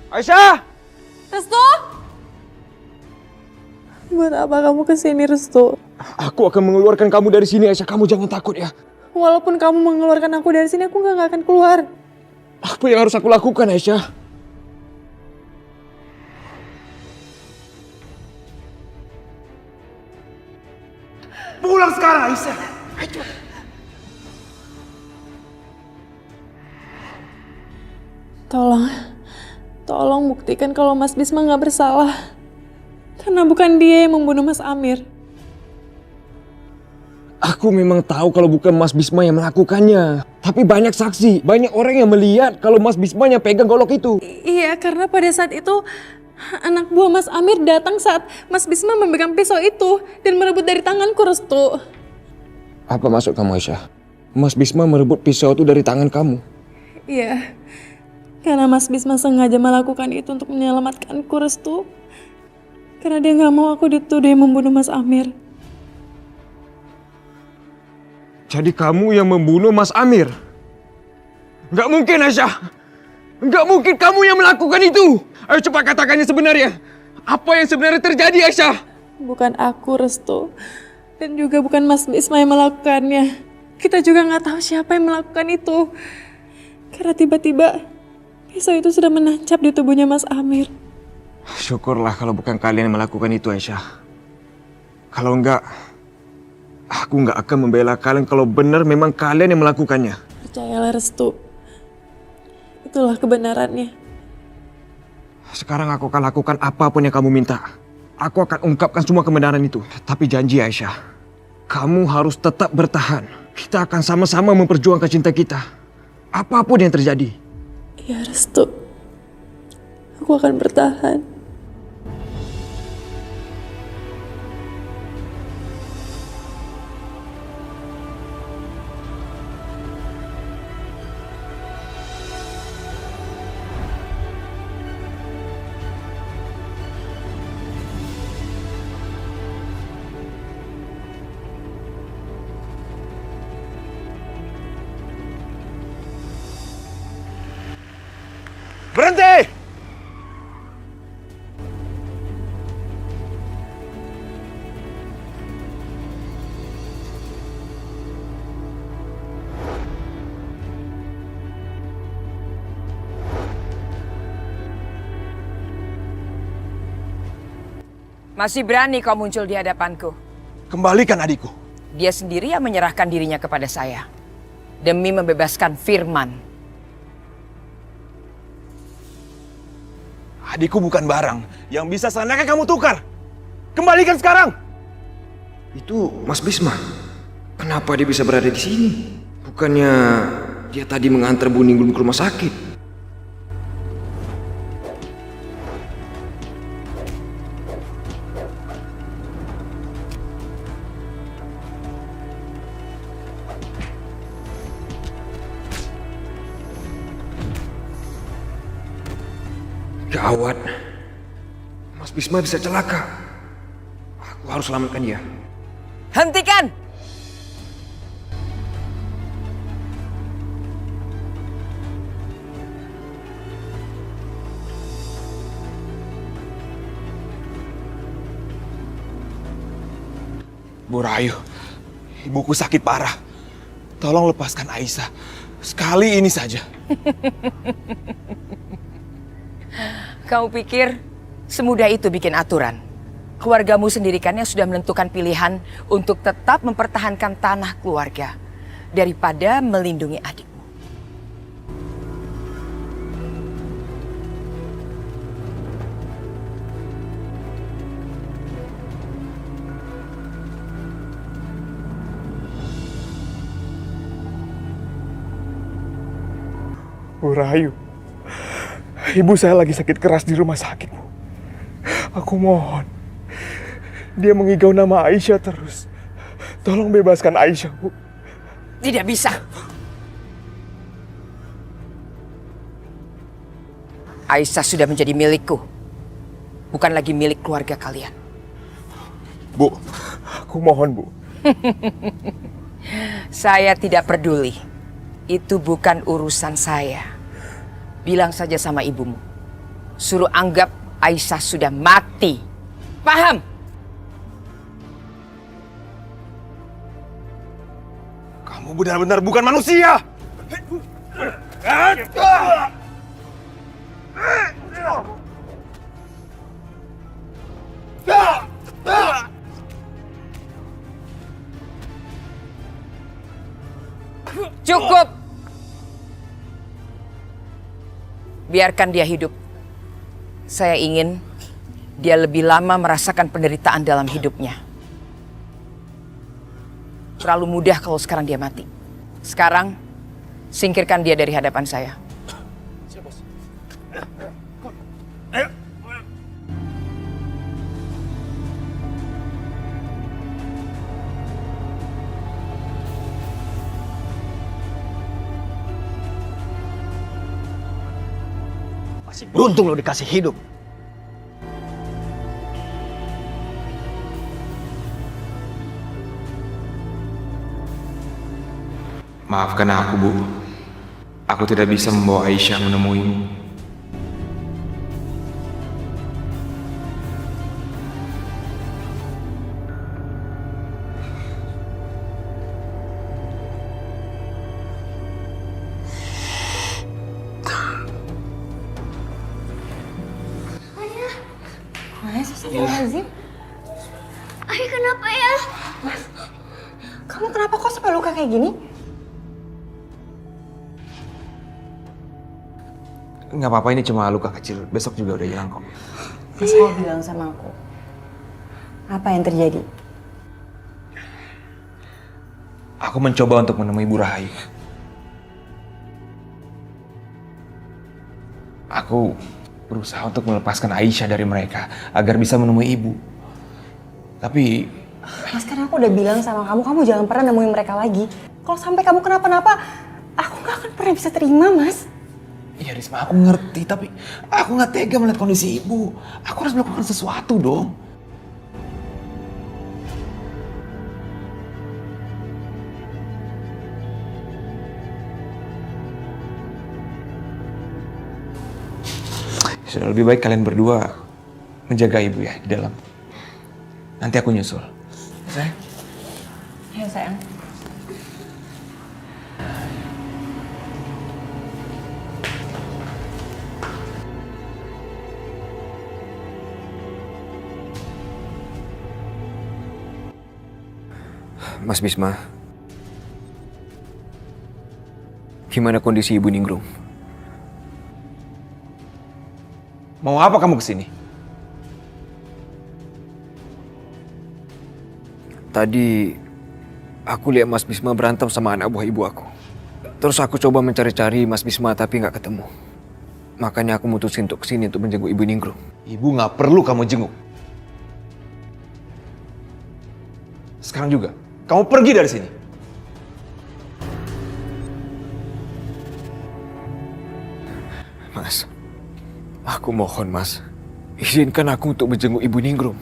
Aisyah! Restu? Buat apa kamu kesini, Restu? Aku akan mengeluarkan kamu dari sini, Aisyah. Kamu jangan takut ya. Walaupun kamu mengeluarkan aku dari sini, aku nggak akan keluar. Apa yang harus aku lakukan, Aisyah? Pulang sekarang, Aisyah. Ayo. Tolong buktikan kalau Mas Bisma nggak bersalah. Karena bukan dia yang membunuh Mas Amir. Aku memang tahu kalau bukan Mas Bisma yang melakukannya. Tapi banyak saksi, banyak orang yang melihat kalau Mas Bisma yang pegang golok itu. Iya, karena pada saat itu anak buah Mas Amir datang saat Mas Bisma memegang pisau itu dan merebut dari tanganku, Restu. Apa maksud kamu, Aisyah? Mas Bisma merebut pisau itu dari tangan kamu? Iya, karena Mas Bisma sengaja melakukan itu untuk menyelamatkanku, Restu. Karena dia nggak mau aku dituduh membunuh Mas Amir. Jadi kamu yang membunuh Mas Amir? Nggak mungkin, Aisyah. Nggak mungkin kamu yang melakukan itu. Ayo cepat katakannya sebenarnya. Apa yang sebenarnya terjadi, Aisyah? Bukan aku, Restu. Dan juga bukan Mas Bisma yang melakukannya. Kita juga nggak tahu siapa yang melakukan itu. Karena tiba-tiba pisau itu sudah menancap di tubuhnya Mas Amir. Syukurlah kalau bukan kalian yang melakukan itu, Aisyah. Kalau enggak, aku nggak akan membela kalian kalau benar memang kalian yang melakukannya. Percayalah, Restu. Itulah kebenarannya. Sekarang aku akan lakukan apapun yang kamu minta. Aku akan ungkapkan semua kebenaran itu. Tapi janji, Aisyah, kamu harus tetap bertahan. Kita akan sama-sama memperjuangkan cinta kita. Apapun yang terjadi. Ya, Restu. Aku akan bertahan. Berhenti! Masih berani kau muncul di hadapanku. Kembalikan adikku. Dia sendiri yang menyerahkan dirinya kepada saya. Demi membebaskan Firman. Adikku bukan barang yang bisa seenaknya kamu tukar. Kembalikan sekarang. Itu Mas Bisma. Kenapa dia bisa berada di sini? Bukannya dia tadi mengantar Bu Ninggul ke rumah sakit? Gawat. Mas Bisma bisa celaka. Aku harus selamatkan dia. Hentikan! Bu Rahayu, ibuku sakit parah. Tolong lepaskan Aisyah. Sekali ini saja. Kau pikir semudah itu bikin aturan? Keluargamu sendiri kan yang sudah menentukan pilihan untuk tetap mempertahankan tanah keluarga daripada melindungi adikmu. Bu Rahayu, ibu saya lagi sakit keras di rumah sakit, Bu. Aku mohon. Dia mengigau nama Aisyah terus. Tolong bebaskan Aisyah, Bu. Tidak bisa. Aisyah sudah menjadi milikku. Bukan lagi milik keluarga kalian. Bu, aku mohon, Bu. Saya tidak peduli. Itu bukan urusan saya. Bilang saja sama ibumu. suruh anggap Aisyah sudah mati. Paham? Kamu benar-benar bukan manusia! Cukup! Biarkan dia hidup. Saya ingin dia lebih lama merasakan penderitaan dalam hidupnya. Terlalu mudah kalau sekarang dia mati. Sekarang, singkirkan dia dari hadapan saya. Masih beruntung lo dikasih hidup. Maafkan aku, Bu. Aku tidak bisa membawa Aisyah menemuimu. Ayah kenapa ya? Kamu kenapa kok sampai luka kayak gini? Nggak apa-apa, ini cuma luka kecil. Besok juga udah hilang kok. Mas mau bilang sama aku. Apa yang terjadi? Aku mencoba untuk menemui Ibu Rahayu. Aku berusaha untuk melepaskan Aisyah dari mereka agar bisa menemui ibu. Tapi Mas, karena aku udah bilang sama kamu, kamu jangan pernah nemuin mereka lagi. Kalau sampai kamu kenapa-napa, aku gak akan pernah bisa terima, Mas. ya Risma, aku ngerti, tapi aku nggak tega melihat kondisi ibu. Aku harus melakukan sesuatu dong. Sudah lebih baik kalian berdua menjaga ibu ya di dalam. Nanti aku nyusul. Sayang. Ayo sayang. Mas Bisma, gimana kondisi Ibu Ningrum? Mau apa kamu kesini? Tadi aku lihat Mas Bisma berantem sama anak buah ibu aku. Terus aku coba mencari-cari Mas Bisma tapi nggak ketemu. Makanya aku mutusin untuk kesini untuk menjenguk Ibu Ningrum. Ibu nggak perlu kamu jenguk. Sekarang juga, kamu pergi dari sini. Mas, aku mohon Mas, izinkan aku untuk menjenguk Ibu Ningrum.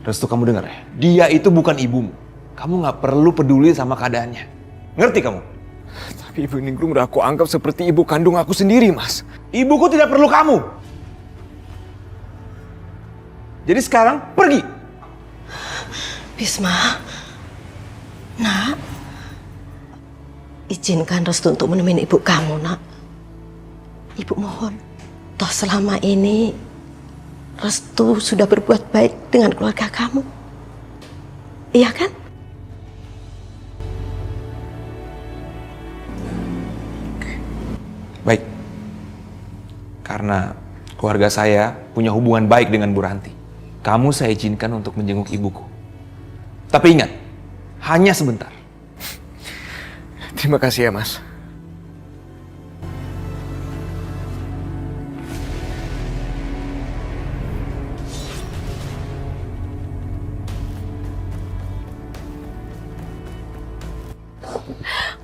Restu, kamu dengar ya? Dia itu bukan ibumu. Kamu nggak perlu peduli sama keadaannya. Ngerti kamu? Tapi Ibu Ningrum udah aku anggap seperti ibu kandung aku sendiri, Mas. Ibuku tidak perlu kamu. Jadi sekarang pergi. Bisma, nak, izinkan Restu untuk menemani ibu kamu, nak. Ibu mohon, toh selama ini Restu sudah berbuat baik dengan keluarga kamu. Iya kan? Baik. Karena keluarga saya punya hubungan baik dengan Bu Ranti. Kamu saya izinkan untuk menjenguk ibuku. Tapi ingat, hanya sebentar. Terima kasih ya, Mas.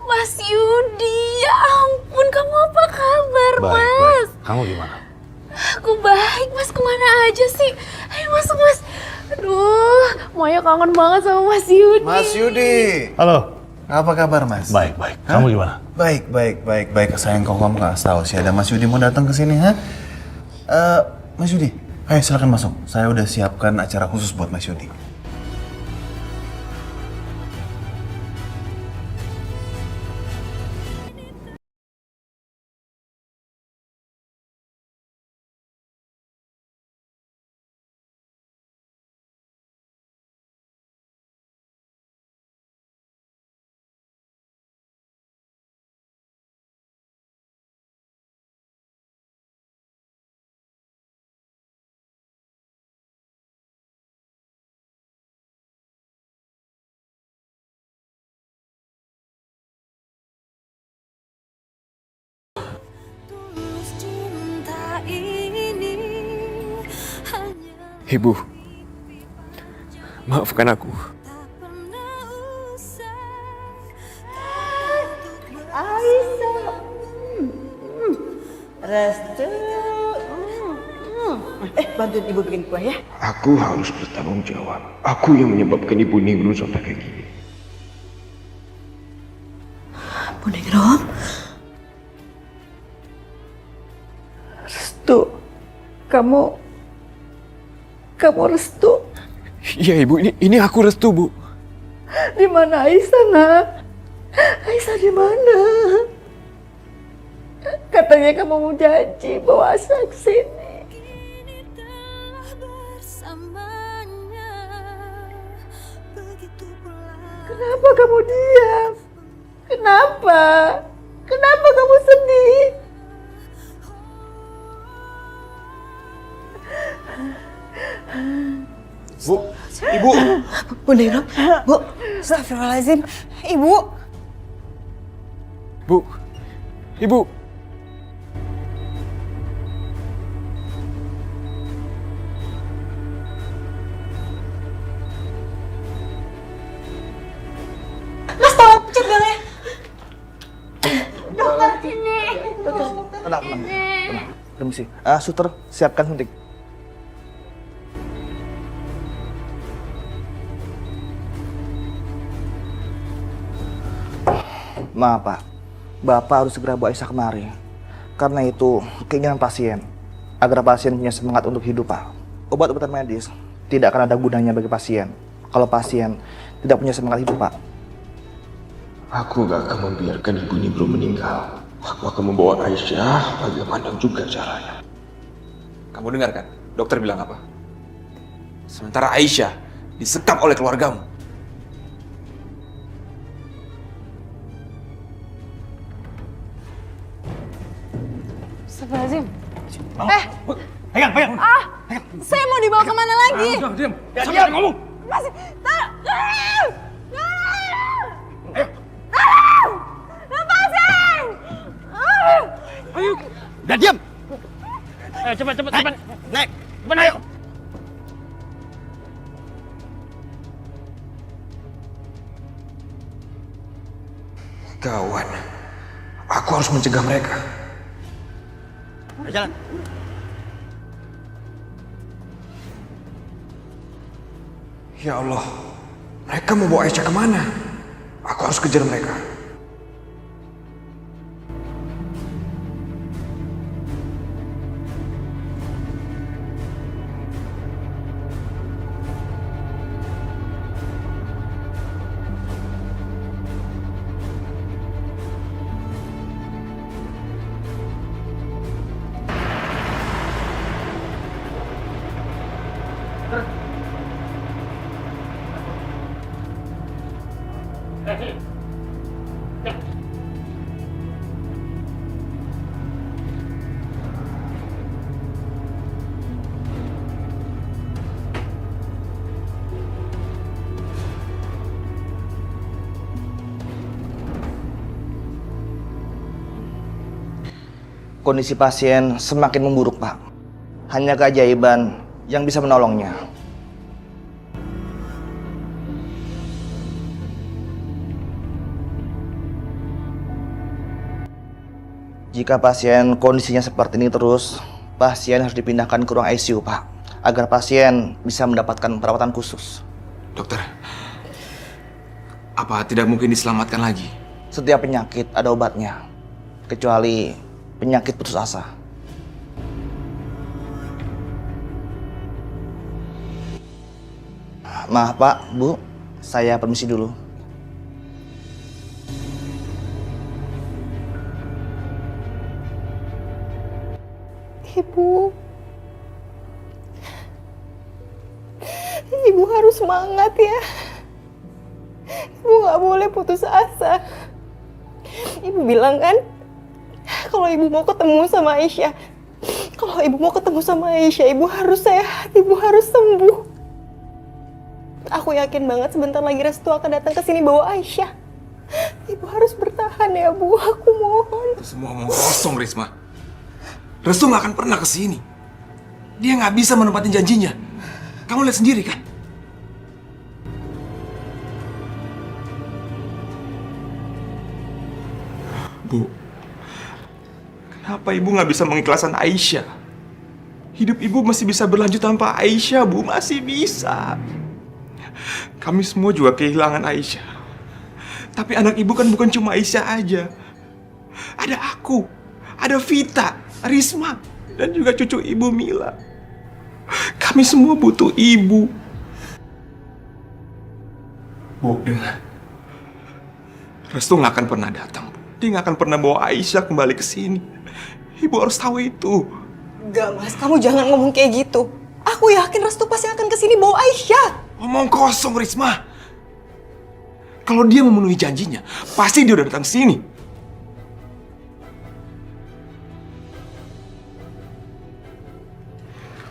Mas Yudi, ya ampun, kamu apa kabar, Mas? Kamu gimana? Aku baik, Mas. Kemana aja sih? Ayo masuk, Mas. Aduh, Maya kangen banget sama Mas Yudi. Mas Yudi. Halo. Apa kabar, Mas? Baik, baik. Kamu gimana? Baik. Sayang, kok kamu nggak tahu sih ada Mas Yudi mau datang ke sini, ha? Mas Yudi, ayo silakan masuk. Saya udah siapkan acara khusus buat Mas Yudi. Ibu, maafkan aku. Restu. Bantuin ibu bikin kue ya. Aku harus bertanggung jawab. Aku yang menyebabkan ibu Ningrum sampai kayak gini. Bu Ningrum. Restu. Kamu Restu. Iya ibu, ini aku Restu, Bu. Di mana Aisyah, Nak? Aisyah di mana? Katanya kamu mau janji bawa Aisyah ke sini. Kenapa kamu diam? Kenapa? Kenapa kamu sedih? Bu, Ibu. Bu Ningrum, Bu. Astagfirullahaladzim. Ibu. Bu, Ibu. Mas tolong pencet belnya. Dokter ini. Tenang. Permisi. Suter, siapkan suntik. Maaf Pak, Bapak harus segera bawa Aisyah kemari. Karena itu keinginan pasien, agar pasien punya semangat untuk hidup Pak. Obat-obatan medis tidak akan ada gunanya bagi pasien kalau pasien tidak punya semangat hidup Pak. Aku gak akan membiarkan ibu Ningrum meninggal. Aku akan membawa Aisyah bagaimana juga caranya. Kamu dengar kan? Dokter bilang apa? Sementara Aisyah disekap oleh keluargamu. Astagfirullahaladzim. Pegang. Saya mau dibawa kemana lagi? Diam. Sampai ngomong. Masih. Tolong! Lepasin! Udah diam. Ayo cepat. Naik. Cepat ayo. Kawan, aku harus mencegah mereka. Jalan. Ya Allah, mereka mau bawa Aisyah kemana? Aku harus kejar mereka. Kondisi pasien semakin memburuk, Pak. Hanya keajaiban yang bisa menolongnya. Jika pasien kondisinya seperti ini terus, pasien harus dipindahkan ke ruang ICU, Pak, agar pasien bisa mendapatkan perawatan khusus. Dokter, apa tidak mungkin diselamatkan lagi? Setiap penyakit ada obatnya, kecuali penyakit putus asa. Maaf Pak, Bu, saya permisi dulu. Ibu. Ibu harus semangat ya. Ibu nggak boleh putus asa. Ibu bilang kan, kalau ibu mau ketemu sama Aisyah, kalau ibu mau ketemu sama Aisyah, ibu harus sehat, ibu harus sembuh. Aku yakin banget sebentar lagi Restu akan datang ke sini bawa Aisyah. Ibu harus bertahan ya, Bu. Aku mohon. Itu semua omong kosong, Risma. Restu nggak akan pernah kesini. Dia nggak bisa menepati janjinya. Kamu lihat sendiri kan? Bu, kenapa ibu nggak bisa mengikhlaskan Aisyah? Hidup ibu masih bisa berlanjut tanpa Aisyah, Bu. Masih bisa. Kami semua juga kehilangan Aisyah. Tapi anak ibu kan bukan cuma Aisyah aja. Ada aku, ada Vita, Risma, dan juga cucu ibu Mila. Kami semua butuh ibu. Bu, dengar. Restu nggak akan pernah datang, Bu. Dia nggak akan pernah bawa Aisyah kembali ke sini. Ibu harus tahu itu. Enggak, Mas. Kamu jangan ngomong kayak gitu. Aku yakin Restu pasti akan ke sini bawa Aisyah. Ngomong kosong, Risma. Kalau dia memenuhi janjinya, pasti dia udah datang sini.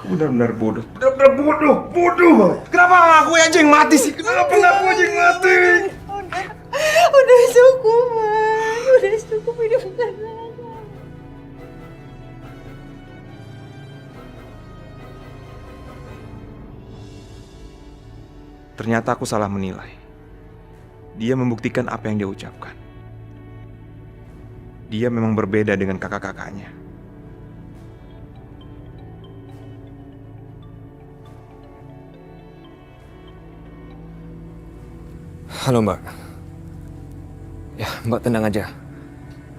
Benar-benar bodoh. Benar-benar bodoh. Bodoh banget. Kenapa nggak aku aja yang mati sih? Kenapa nggak aku aja yang mati? Udah cukup, Mas. Udah cukup hidup tenang. Ternyata aku salah menilai. Dia membuktikan apa yang dia ucapkan. Dia memang berbeda dengan kakak-kakaknya. Halo Mbak. Ya, Mbak tenang aja.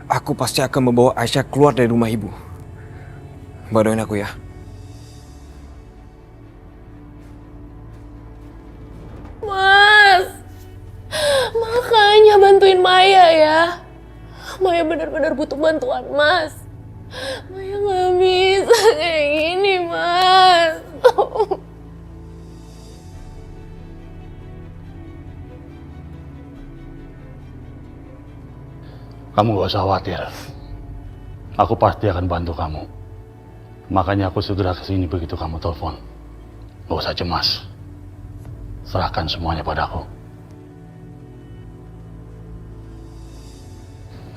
Aku pasti akan membawa Aisyah keluar dari rumah ibu. Mbak doain aku ya. Mas, makanya bantuin Maya ya. Maya benar-benar butuh bantuan, Mas. Maya nggak bisa kayak gini, Mas. Kamu gak usah khawatir. Aku pasti akan bantu kamu. Makanya aku segera kesini begitu kamu telepon. Gak usah cemas. Serahkan semuanya padaku.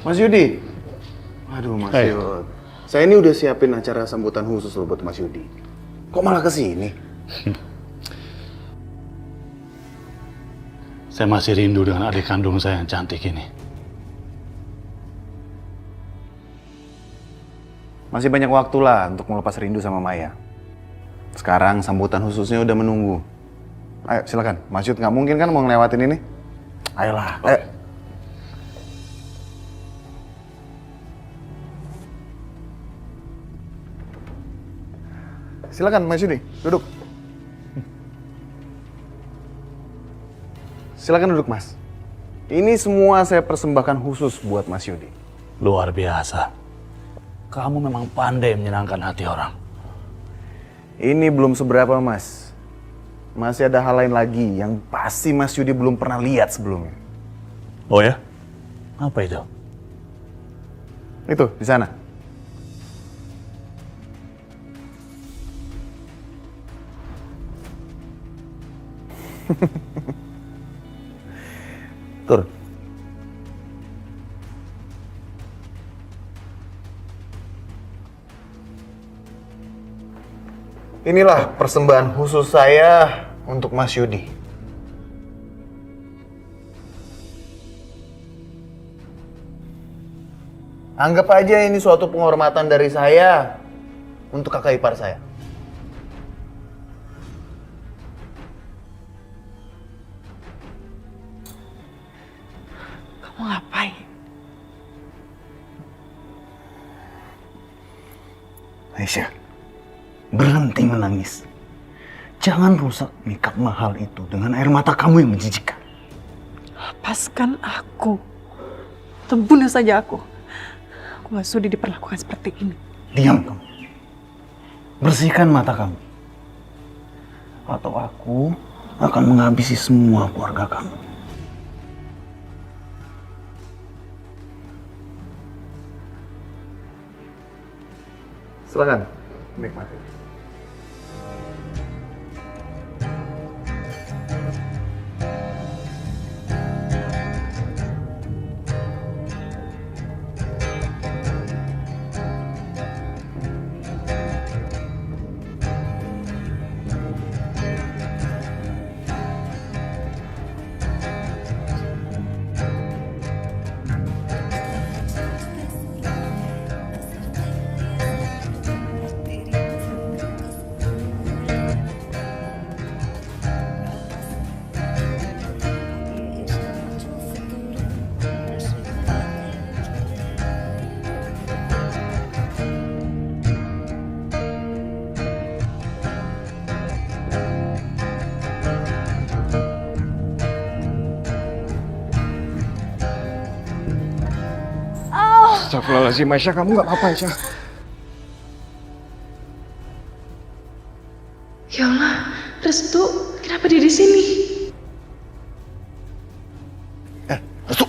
Mas Yudi. Aduh Mas Yud. Saya ini udah siapin acara sambutan khusus loh buat Mas Yudi. Kok malah kesini? Saya masih rindu dengan adik kandung saya yang cantik ini. Masih banyak waktu lah untuk melepas rindu sama Maya. Sekarang sambutan khususnya udah menunggu. Ayo silakan, Mas Yud nggak mungkin kan mau ngelewatin ini? Ayolah, ayo. Silakan Mas Yudi, duduk. Silakan duduk Mas. Ini semua saya persembahkan khusus buat Mas Yudi. Luar biasa. Kamu memang pandai menyenangkan hati orang. Ini belum seberapa Mas. Masih ada hal lain lagi yang pasti Mas Yudi belum pernah lihat sebelumnya. Oh ya? Apa itu? Itu, di sana. Tur. Inilah persembahan khusus saya untuk Mas Yudi. Anggap aja ini suatu penghormatan dari saya untuk kakak ipar saya. Kamu ngapain? Aisyah, berhenti menangis. Jangan rusak nikah mahal itu dengan air mata kamu yang menjijikkan. Lepaskan aku. Atau bunuh saja aku. Aku gak sudi diperlakukan seperti ini. Diam kamu. Bersihkan mata kamu. Atau aku akan menghabisi semua keluarga kamu. Silakan, nikmati. Astagfirullahaladzim, Aisyah, kamu gak apa-apa, Aisyah. Ya Allah, Restu, kenapa dia di sini? Restu!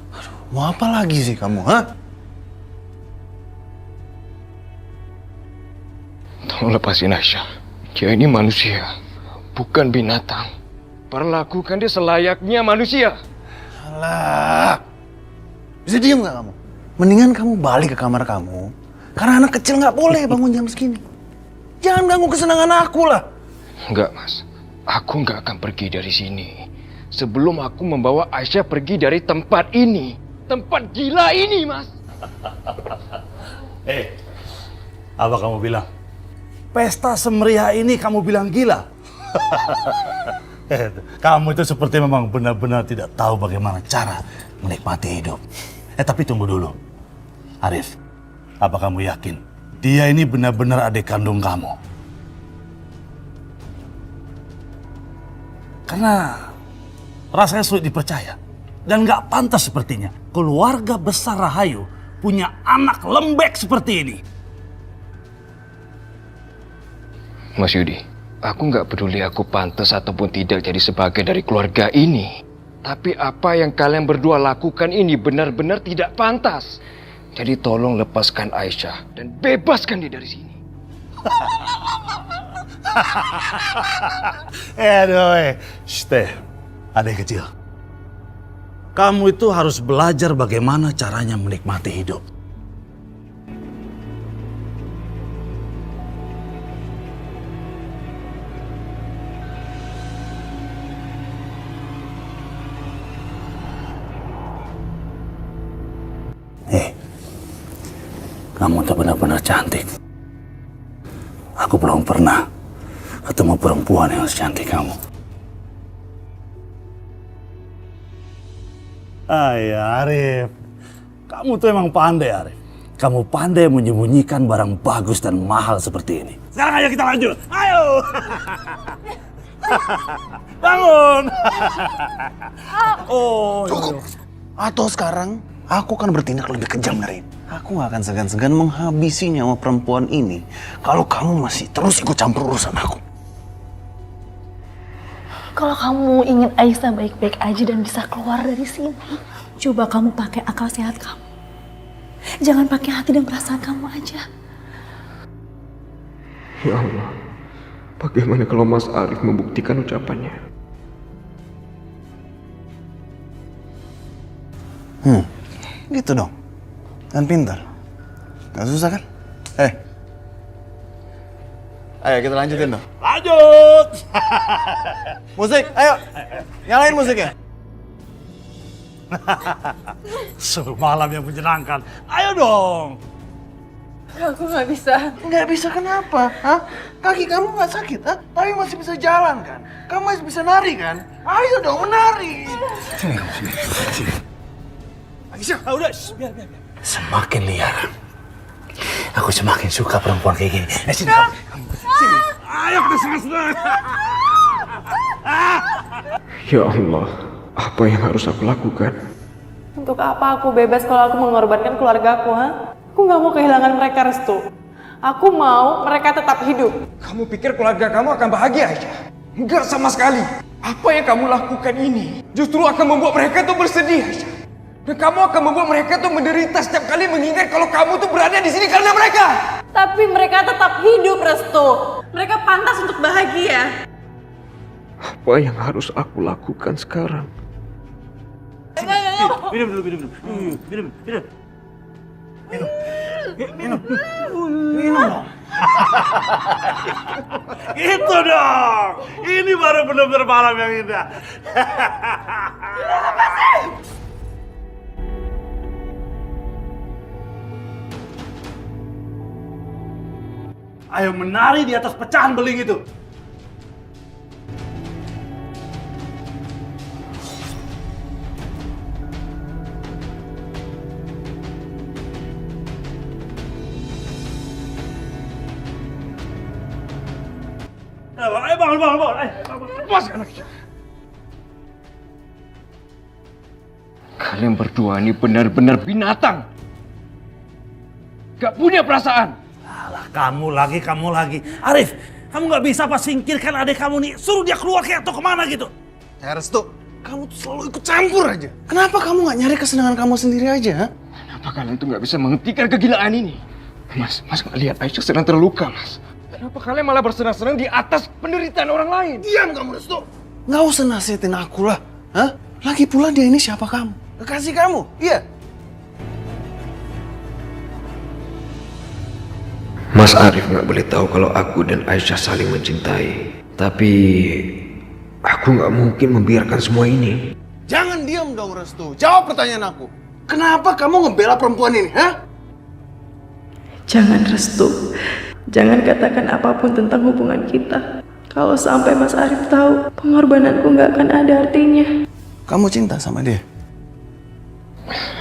Aduh, mau apa lagi sih kamu, ha? Tolong lepasin Aisyah. Dia ini manusia, bukan binatang. Perlakukan dia selayaknya manusia. Alah! Bisa diem gak kamu? Mendingan kamu balik ke kamar kamu. Karena anak kecil gak boleh bangun jam segini. Jangan ganggu kesenangan aku lah. Enggak, Mas. Aku nggak akan pergi dari sini sebelum aku membawa Aisyah pergi dari tempat ini. Tempat gila ini, Mas. Apa kamu bilang? Pesta semeriah ini kamu bilang gila? Kamu itu seperti memang benar-benar tidak tahu bagaimana cara menikmati hidup. Tapi tunggu dulu. Arif, apa kamu yakin dia ini benar-benar adik kandung kamu? Karena rasanya sulit dipercaya dan nggak pantas sepertinya keluarga besar Rahayu punya anak lembek seperti ini. Mas Yudi, aku nggak peduli aku pantas ataupun tidak jadi sebagian dari keluarga ini. Tapi apa yang kalian berdua lakukan ini benar-benar tidak pantas. Jadi tolong lepaskan Aisyah dan bebaskan dia dari sini. Aduh, Steh, adik kecil. Kamu itu harus belajar bagaimana caranya menikmati hidup. Kamu tuh benar-benar cantik. Aku belum pernah ketemu perempuan yang secantik kamu. Arif. Kamu tuh emang pandai, Arif. Kamu pandai menyembunyikan barang bagus dan mahal seperti ini. Sekarang ayo kita lanjut. Ayo. Bangun. Cukup. Atau sekarang aku akan bertindak lebih kejam dari ini. Aku gak akan segan-segan menghabisi nyawa perempuan ini kalau kamu masih terus ikut campur urusan aku. Kalau kamu ingin Aisyah baik-baik aja dan bisa keluar dari sini, coba kamu pakai akal sehat kamu. Jangan pakai hati dan perasaan kamu aja. Ya Allah, bagaimana kalau Mas Arif membuktikan ucapannya? Gitu dong. Dan pintar. Gak susah kan? Ayo kita lanjutin dong. Lanjut. Musik, ayo. Nyalain musiknya. Suruh malam yang menyenangkan. Ayo dong. Aku nggak bisa. Nggak bisa kenapa? Hah? Kaki kamu nggak sakit, hah? Tapi masih bisa jalan kan? Kamu masih bisa nari kan? Ayo dong menari. Sini. Aisyah, udah. Biar. Semakin liar. Aku semakin suka perempuan kayak gini. Sini kamu. Sini. Ayo kita senang-senang. Ya Allah, apa yang harus aku lakukan? Untuk apa aku bebas kalau aku mengorbankan keluarga aku, ha? Aku nggak mau kehilangan mereka, Restu. Aku mau mereka tetap hidup. Kamu pikir keluarga kamu akan bahagia, Aisyah? Enggak sama sekali. Apa yang kamu lakukan ini justru akan membuat mereka tuh bersedih, Aisyah. Dan kamu akan membuat mereka tuh menderita setiap kali mengingat kalau kamu tuh berada di sini karena mereka. Tapi mereka tetap hidup, Restu. Mereka pantas untuk bahagia. Apa yang harus aku lakukan sekarang? Minum dulu. Minum. Itu dong. Ini baru benar-benar malam yang indah. Ayo menari di atas pecahan beling itu. Ayo bangun. Lepaskan anaknya. Kalian berdua ini benar-benar binatang. Gak punya perasaan. Alah, kamu lagi. Arif, kamu nggak bisa apa singkirkan adik kamu nih. Suruh dia keluar kayak atau kemana gitu. Restu, kamu tuh selalu ikut campur aja. Kenapa kamu nggak nyari kesenangan kamu sendiri aja? Ha? Kenapa kalian tuh nggak bisa menghentikan kegilaan ini? Mas nggak lihat Aisyah sedang terluka, Mas. Kenapa kalian malah bersenang-senang di atas penderitaan orang lain? Diam kamu, Restu. Nggak usah nasihatin aku lah. Hah? Lagi pula dia ini siapa kamu? Kekasih kamu, iya. Mas Arif nggak boleh tahu kalau aku dan Aisyah saling mencintai. Tapi aku nggak mungkin membiarkan semua ini. Jangan diam dong, Restu. Jawab pertanyaan aku. Kenapa kamu ngebela perempuan ini, ha? Jangan, Restu. Jangan katakan apapun tentang hubungan kita. Kalau sampai Mas Arif tahu, pengorbananku nggak akan ada artinya. Kamu cinta sama dia?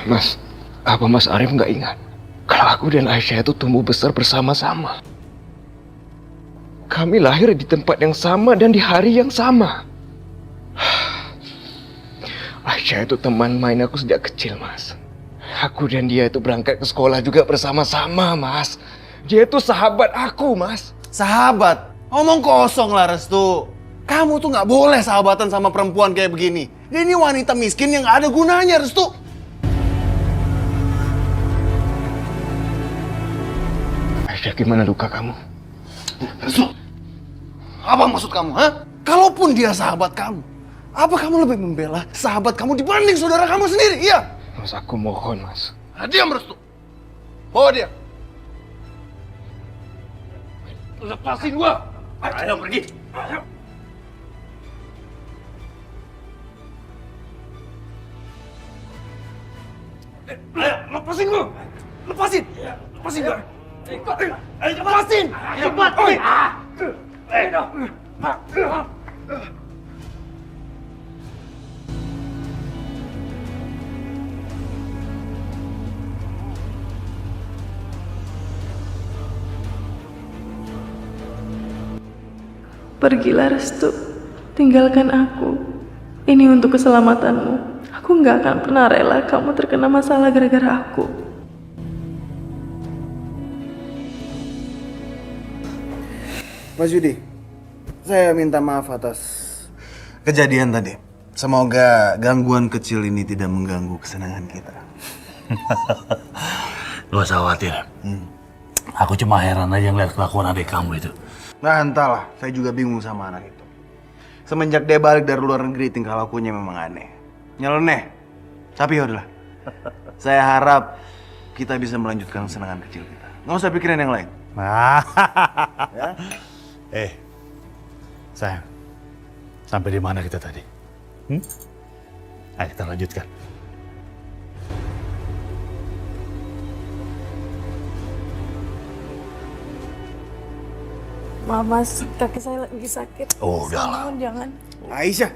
Mas, apa Mas Arif nggak ingat? Kalau aku dan Aisyah itu tumbuh besar bersama-sama. Kami lahir di tempat yang sama dan di hari yang sama. Aisyah itu teman main aku sejak kecil, Mas. Aku dan dia itu berangkat ke sekolah juga bersama-sama, Mas. Dia itu sahabat aku, Mas. Sahabat? Ngomong kosong lah, Restu. Kamu tuh nggak boleh sahabatan sama perempuan kayak begini. Dia ini wanita miskin yang nggak ada gunanya, Restu. Aisyah, gimana luka kamu? Restu, apa maksud kamu, ha? Kalaupun dia sahabat kamu, apa kamu lebih membela sahabat kamu dibanding saudara kamu sendiri, iya? Mas, aku mohon, Mas. Nah, diam, Restu. Bawa dia. Lepasin gua! Ayo pergi. Ayo. Ayo, lepasin gua! Lepasin! Lepasin gua! Ayo, lepasin! Cepat! Ayo! Pergilah, Restu. Tinggalkan aku. Ini untuk keselamatanmu. Aku nggak akan pernah rela kamu terkena masalah gara-gara aku. Mas Yudi, saya minta maaf atas kejadian tadi. Semoga gangguan kecil ini tidak mengganggu kesenangan kita. Gak usah khawatir. Aku cuma heran aja ngeliat kelakuan adik kamu itu. Nah entahlah, saya juga bingung sama anak itu. Semenjak dia balik dari luar negeri, tingkah lakunya memang aneh. Nyeleneh. Tapi yaudahlah. Saya harap kita bisa melanjutkan kesenangan kecil kita. Nggak usah pikirin yang lain. Ya? Sayang, sampai di mana kita tadi? Ayo kita lanjutkan. Maaf, Mas, kaki saya lagi sakit. Oh, udahlah. Mohon jangan. Aisyah,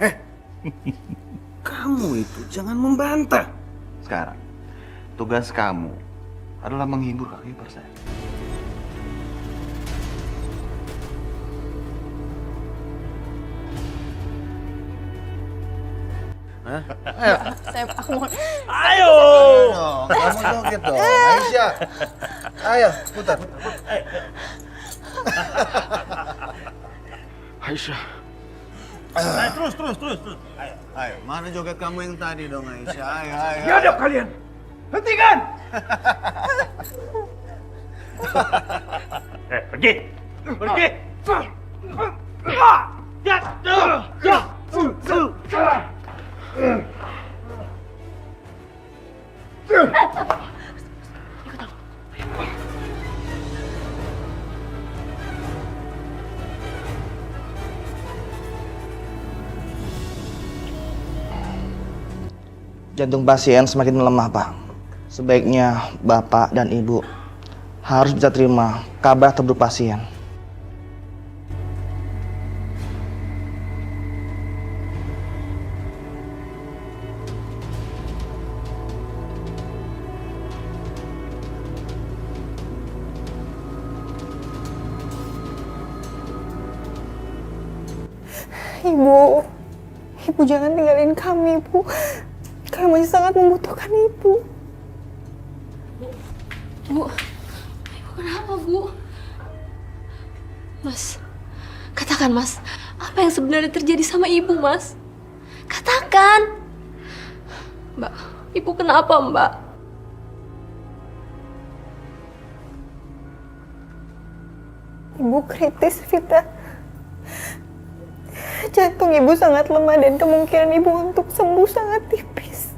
kamu itu jangan membantah. Sekarang, tugas kamu adalah menghibur kaki saya. Aku mohon. Ayo dong, kamu joget dong. Aisyah. Ayo, putar. Aisyah. Terus. Ayo, mana joget kamu yang tadi dong, Aisyah? Ayo. Biadab kalian. Hentikan. Pergi. Jantung pasien semakin melemah, Pak. Sebaiknya Bapak dan Ibu harus bisa terima kabar terburuk pasien. Ibu jangan tinggalin kami, Ibu. Kami masih sangat membutuhkan Ibu. Bu, Ibu kenapa, Bu? Mas, katakan, Mas. Apa yang sebenarnya terjadi sama Ibu, Mas? Katakan. Mbak, Ibu kenapa, Mbak? Ibu kritis, Vita. Jantung Ibu sangat lemah dan kemungkinan Ibu untuk sembuh sangat tipis.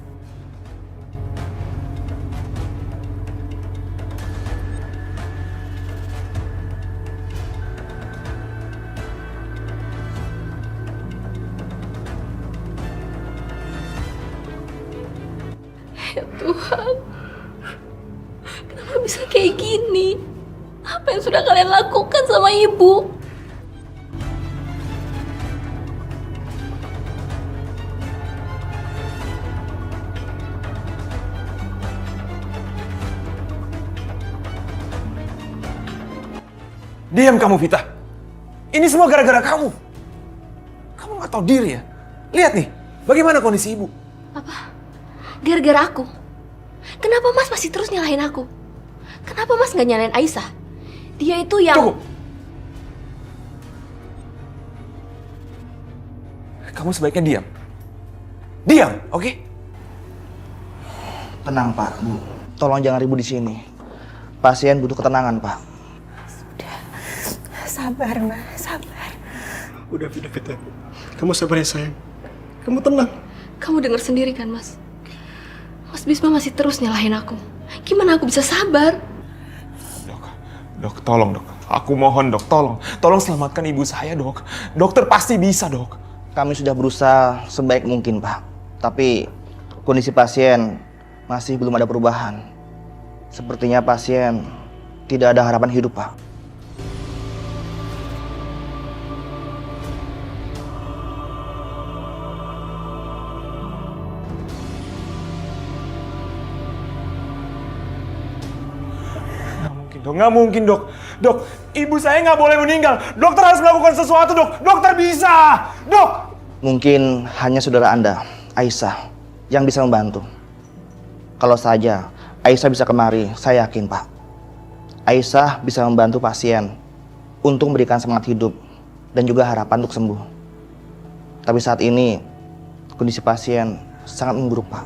Ya Tuhan, kenapa bisa kayak gini? Apa yang sudah kalian lakukan sama Ibu? Diam kamu, Vita. Ini semua gara-gara kamu. Kamu nggak tahu diri ya? Lihat nih, bagaimana kondisi ibu. Apa? Gara-gara aku? Kenapa Mas masih terus nyalahin aku? Kenapa Mas nggak nyalahin Aisyah? Dia itu yang... Cukup. Kamu sebaiknya diam. Diam, oke? Tenang, Pak, Bu. Tolong jangan ribut di sini. Pasien butuh ketenangan, Pak. Sabar, Mbak. Sabar. Udah, Vita. Kamu sabar ya, sayang. Kamu tenang. Kamu dengar sendiri kan, Mas? Mas Bisma masih terus nyalahin aku. Gimana aku bisa sabar? Dok, tolong dok. Aku mohon dok, tolong. Tolong selamatkan ibu saya dok. Dokter pasti bisa dok. Kami sudah berusaha sebaik mungkin, Pak. Tapi kondisi pasien masih belum ada perubahan. Sepertinya pasien tidak ada harapan hidup, Pak. Nggak mungkin dok. Dok, ibu saya nggak boleh meninggal. Dokter harus melakukan sesuatu dok. Dokter bisa. Dok. Mungkin hanya saudara Anda, Aisyah, yang bisa membantu. Kalau saja Aisyah bisa kemari, saya yakin, Pak. Aisyah bisa membantu pasien untuk memberikan semangat hidup dan juga harapan untuk sembuh. Tapi saat ini kondisi pasien sangat memburuk, Pak.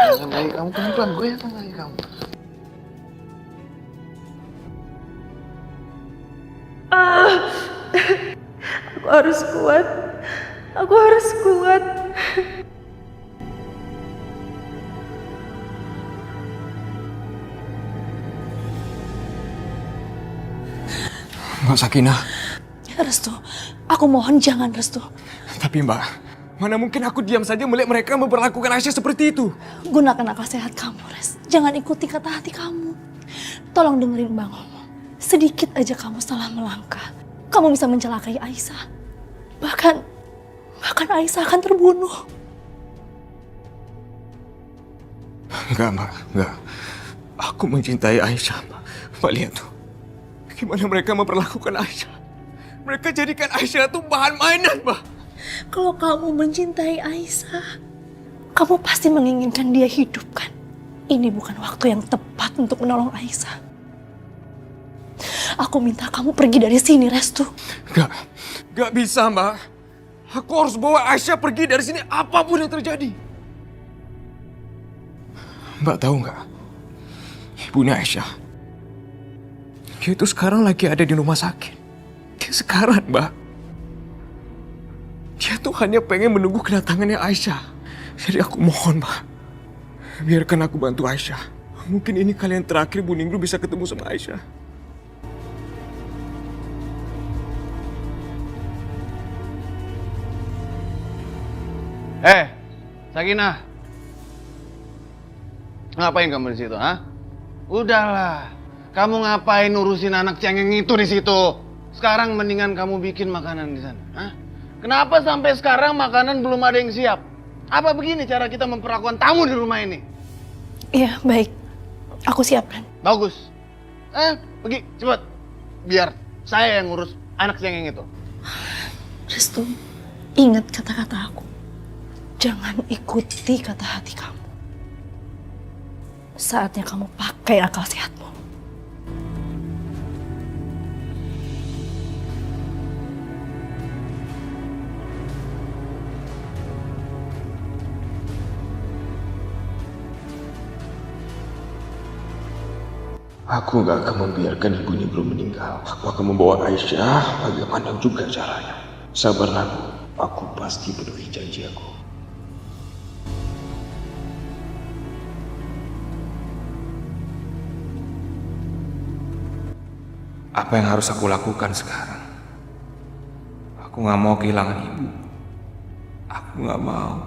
Tangan kaki kamu pelan-pelan, goyang tangan kaki kamu. Aku harus kuat. Aku harus kuat. Mbak Sakinah. Restu, aku mohon jangan, Restu. Tapi Mbak, mana mungkin aku diam saja melihat mereka memperlakukan Aisyah seperti itu. Gunakan akal sehat kamu, Res. Jangan ikuti kata hati kamu. Tolong dengerin Mbak ngomong. Sedikit aja kamu salah melangkah. kamu bisa mencelakai Aisyah. Bahkan Aisyah akan terbunuh. Enggak, Mbak. Enggak. Aku mencintai Aisyah, Mbak. Mbak lihat tuh. Gimana mereka memperlakukan Aisyah. Mereka jadikan Aisyah tuh bahan mainan, Mbak. Kalau kamu mencintai Aisyah, kamu pasti menginginkan dia hidup, kan? Ini bukan waktu yang tepat untuk menolong Aisyah. Aku minta kamu pergi dari sini, Restu. Enggak bisa, Mbak. Aku harus bawa Aisyah pergi dari sini apapun yang terjadi. Mbak tahu nggak? Ibunya Aisyah. Dia itu sekarang lagi ada di rumah sakit. Dia sekarang, Mbak. Dia tuh hanya pengen menunggu kedatangannya Aisyah. Jadi aku mohon, Mbak. Biarkan aku bantu Aisyah. Mungkin ini kali yang terakhir Bu Ningru bisa ketemu sama Aisyah. Sakinah. Ngapain kamu di situ, ha? Udahlah. Kamu ngapain urusin anak cengeng itu di situ? Sekarang mendingan kamu bikin makanan di sana, ha? Kenapa sampai sekarang makanan belum ada yang siap? Apa begini cara kita memperlakukan tamu di rumah ini? Iya, baik. Aku siapkan. Bagus. Pergi, cepat. Biar saya yang ngurus anak cengeng itu. Restu, ingat kata-kata aku. Jangan ikuti kata hati kamu. Saatnya kamu pakai akal sehatmu. Aku gak akan membiarkan ibunya belum meninggal. Aku akan membawa Aisyah bagaimana juga caranya. Sabarlah, Bu. Aku pasti penuhi janji aku. Apa yang harus aku lakukan sekarang? Aku gak mau kehilangan ibu. Aku gak mau.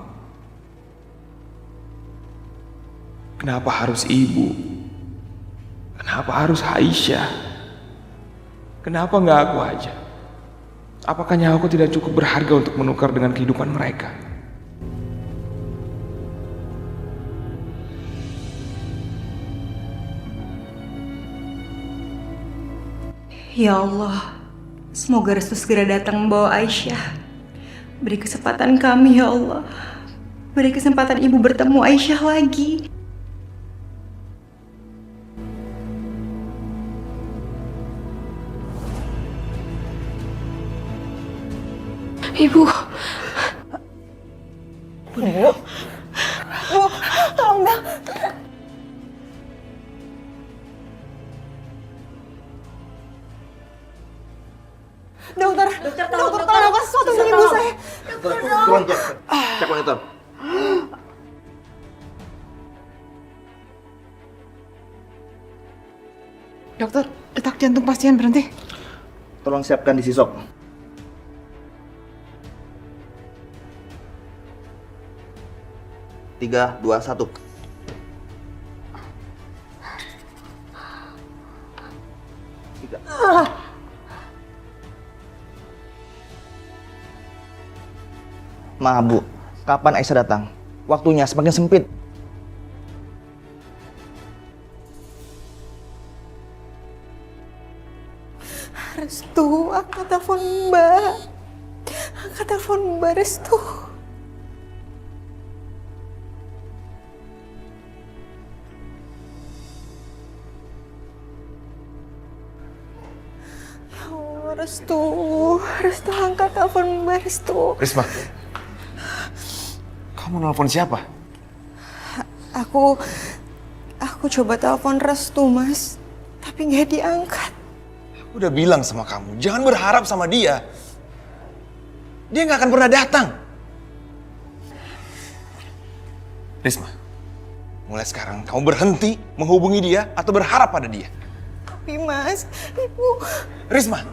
Kenapa harus ibu? Kenapa harus Aisyah? Kenapa nggak aku aja? Apakah nyawaku tidak cukup berharga untuk menukar dengan kehidupan mereka? Ya Allah, semoga Restu segera datang membawa Aisyah. Beri kesempatan kami, ya Allah. Beri kesempatan ibu bertemu Aisyah lagi. Ibu. Bu, tolong Bel. Dokter, tolong lakukan sesuatu untuk ibu saya. Tolong cek monitor. Dokter, detak jantung pasien berhenti. Tolong siapkan di sisok. 3, 2, 1. Maaf Bu, kapan Aisyah datang? Waktunya semakin sempit. Restu, angkat telepon Mbak. Angkat telepon Mbak, Restu. Ya Allah, Restu angkat telepon Mbak, Restu. Risma, kamu nelpon siapa? Aku coba telepon Restu, Mas. Tapi nggak diangkat. Aku udah bilang sama kamu, jangan berharap sama dia. Dia nggak akan pernah datang. Risma, mulai sekarang kamu berhenti menghubungi dia atau berharap pada dia. Tapi Mas, Ibu... Risma,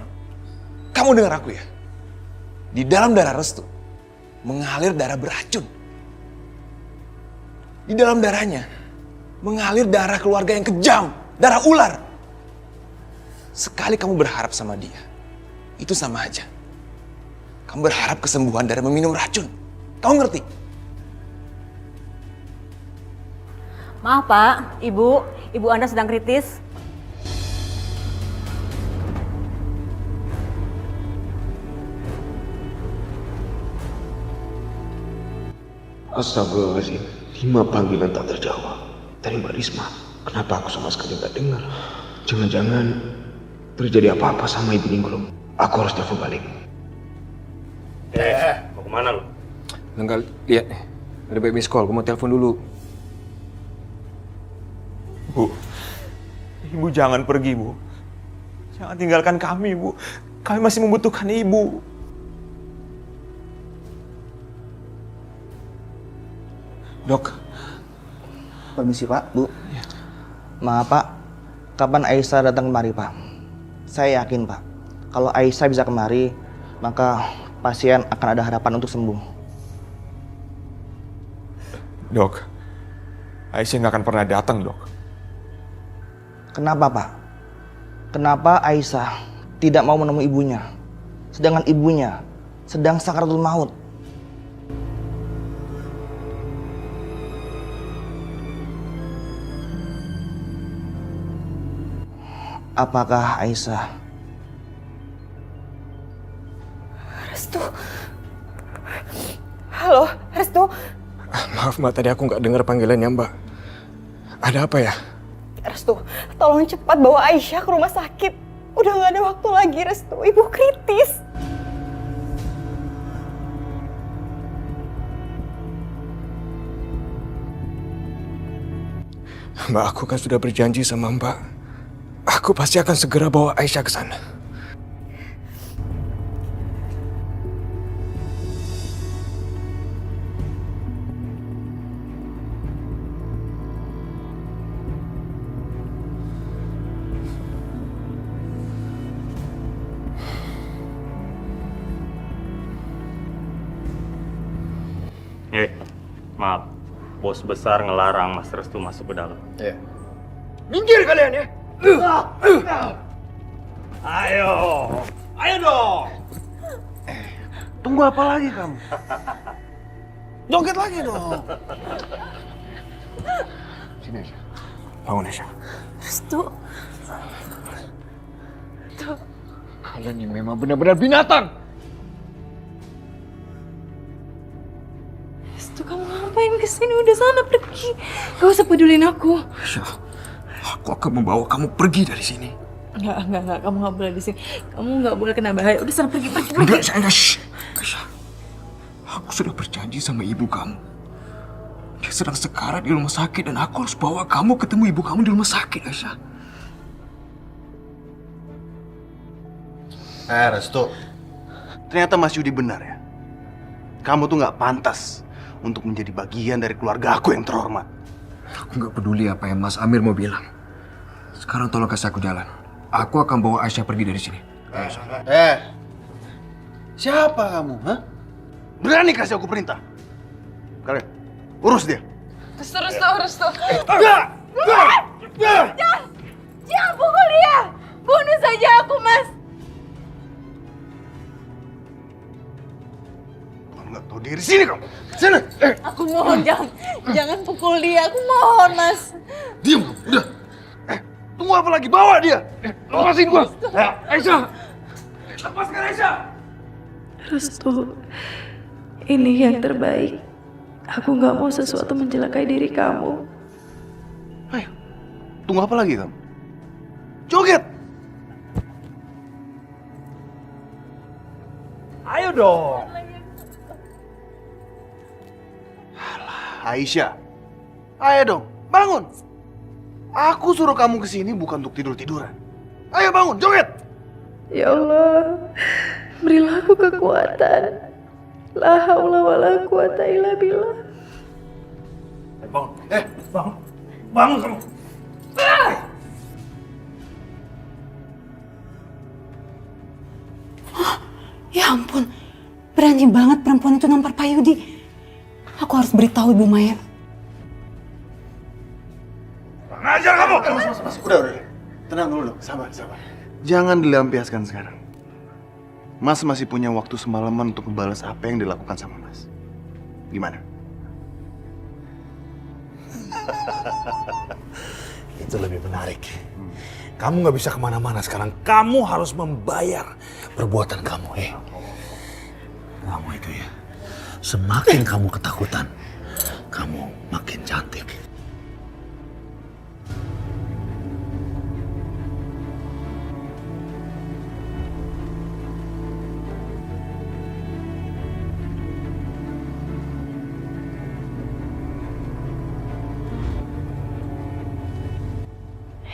kamu dengar aku ya. Di dalam darah Restu mengalir darah beracun. Di dalam darahnya mengalir darah keluarga yang kejam, darah ular. Sekali kamu berharap sama dia, itu sama aja. Kamu berharap kesembuhan dari meminum racun. Kamu ngerti? Maaf Pak, Ibu Anda sedang kritis. Astagfirullahaladzim, 5 panggilan tak terjawab dari Mbak Risma. Kenapa aku sama sekali nggak dengar? Jangan-jangan terjadi apa-apa sama Ibu Ninggrum. Aku harus telepon balik. Mau kemana lu? Enggak, lihat nih. Ada baik miss call, aku mau telepon dulu. Bu, Ibu jangan pergi, Bu. Jangan tinggalkan kami, Bu. Kami masih membutuhkan Ibu. Dok. Permisi Pak, Bu. Maaf Pak, kapan Aisyah datang kemari Pak? Saya yakin Pak, kalau Aisyah bisa kemari, maka pasien akan ada harapan untuk sembuh. Dok, Aisyah nggak akan pernah datang, Dok. Kenapa Pak? Kenapa Aisyah tidak mau menemui ibunya? Sedangkan ibunya sedang sakaratul maut. Apakah Aisyah? Restu. Halo, Restu. Maaf Mbak, tadi aku nggak dengar panggilannya Mbak. Ada apa ya? Restu, tolong cepat bawa Aisyah ke rumah sakit. Udah nggak ada waktu lagi, Restu. Ibu kritis. Mbak, aku kan sudah berjanji sama Mbak. Aku pasti akan segera bawa Aisyah ke sana. Maaf. Bos besar ngelarang Mas Restu masuk ke dalam. Iya. Minggir kalian ya! Ayo! Ayo dong! Tunggu apa lagi kamu? Joget lagi dong! Sini Aisyah. Bangun Aisyah. Restu. Kalian ini memang benar-benar binatang! Restu, kamu ngapain kesini? Udah sana pergi. Gak usah pedulin aku. Aisyah, aku akan membawa kamu pergi dari sini. Enggak. Kamu nggak boleh di sini. Kamu nggak boleh kena bahaya. Udah sana pergi. Enggak, saya shh. Aisyah, aku sudah berjanji sama ibu kamu. Dia sedang sekarat di rumah sakit dan aku harus bawa kamu ketemu ibu kamu di rumah sakit, Aisyah. Restu. Ternyata Mas Yudi benar ya. Kamu tuh nggak pantas untuk menjadi bagian dari keluarga aku yang terhormat. Aku nggak peduli apa yang Mas Amir mau bilang. Sekarang tolong kasih aku jalan. Aku akan bawa Aisyah pergi dari sini. Siapa kamu, hah? Berani kasih aku perintah? Kalian, urus dia. Restu. Enggak! Jangan pukul dia. Bunuh saja aku, Mas. Nggak tahu diri sini kamu. Sana. Aku mohon jangan pukul dia. Aku mohon, Mas. Diam kamu, udah. Tunggu apa lagi? Bawa dia. Lepasin gua. Aisyah. Lepaskan Aisyah. Restu, ini yang terbaik. Aku nggak mau sesuatu mencelakai diri kamu. Ayo. Tunggu apa lagi kamu? Joget. Ayo dong. Aisyah, ayo dong, bangun. Aku suruh kamu kesini bukan untuk tidur-tiduran. Ayo bangun, joget. Ya Allah, berilah aku kekuatan. La haula wala quwata illa billah. Bangun, bangun. Bangun kamu. Ya ampun, berani banget perempuan itu nampar Pak Yudi. Aku harus beritahu Ibu Maya. Ngajar kamu! Mas. Udah. Tenang dulu dong, sabar. Jangan dilampiaskan sekarang. Mas masih punya waktu semalaman untuk membalas apa yang dilakukan sama Mas. Gimana? Itu lebih menarik. Kamu nggak bisa kemana-mana sekarang. Kamu harus membayar perbuatan kamu. Kamu itu ya, semakin kamu ketakutan, kamu makin cantik.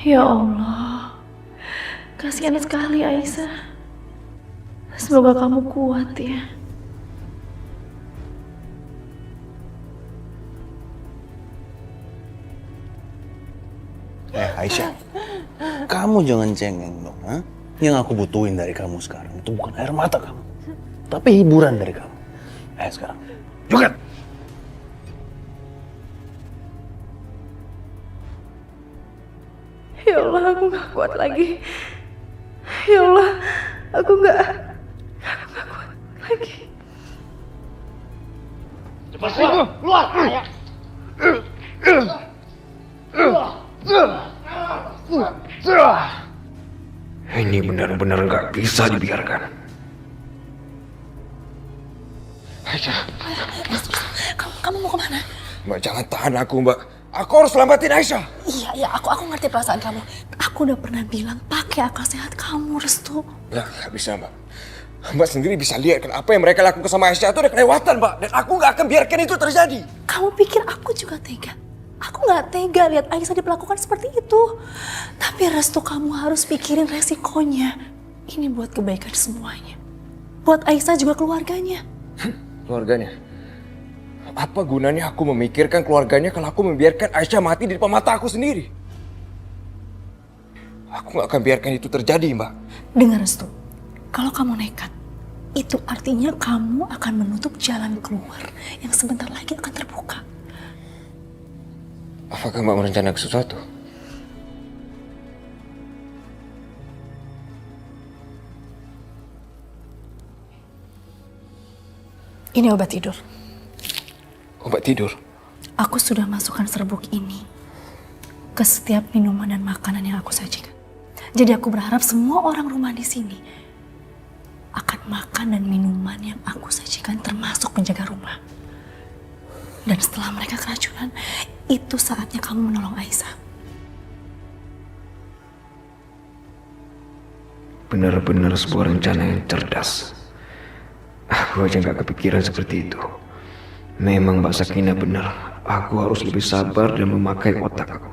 Ya Allah, kasihan sekali Aisyah. Semoga kamu kuat ya. Aisyah, kamu jangan cengeng dong. Ha? Yang aku butuhin dari kamu sekarang itu bukan air mata kamu, tapi hiburan dari kamu. Ayo sekarang, joget! Ya Allah, aku gak kuat lagi. Ya Allah, aku gak kuat lagi. Cepat keluar! Ini benar-benar nggak bisa dibiarkan. Aisyah. Kamu mau kemana? Mbak, jangan tahan aku, Mbak. Aku harus selamatin Aisyah. Iya, aku ngerti perasaan kamu. Aku udah pernah bilang pakai akal sehat kamu, Restu. Lah, nggak bisa, Mbak. Mbak sendiri bisa lihat kan apa yang mereka lakukan sama Aisyah itu udah kelewatan, Mbak. Dan aku nggak akan biarkan itu terjadi. Kamu pikir aku juga tega? Aku nggak tega lihat Aisyah diperlakukan seperti itu. Tapi Restu, kamu harus pikirin resikonya. Ini buat kebaikan semuanya. Buat Aisyah juga keluarganya. Keluarganya? Apa gunanya aku memikirkan keluarganya kalau aku membiarkan Aisyah mati di depan mata aku sendiri? Aku nggak akan biarkan itu terjadi, Mbak. Dengar Restu, kalau kamu nekat, itu artinya kamu akan menutup jalan keluar yang sebentar lagi akan terbuka. Apakah Mbak merencanakan sesuatu? Ini obat tidur. Obat tidur? Aku sudah masukkan serbuk ini ke setiap minuman dan makanan yang aku sajikan. Jadi aku berharap semua orang rumah di sini akan makan dan minuman yang aku sajikan, termasuk penjaga rumah. Dan setelah mereka keracunan, itu saatnya kamu menolong Aisyah. Benar-benar sebuah rencana yang cerdas. Aku aja nggak kepikiran seperti itu. Memang Mbak Sakinah benar. Aku harus lebih sabar dan memakai otak aku.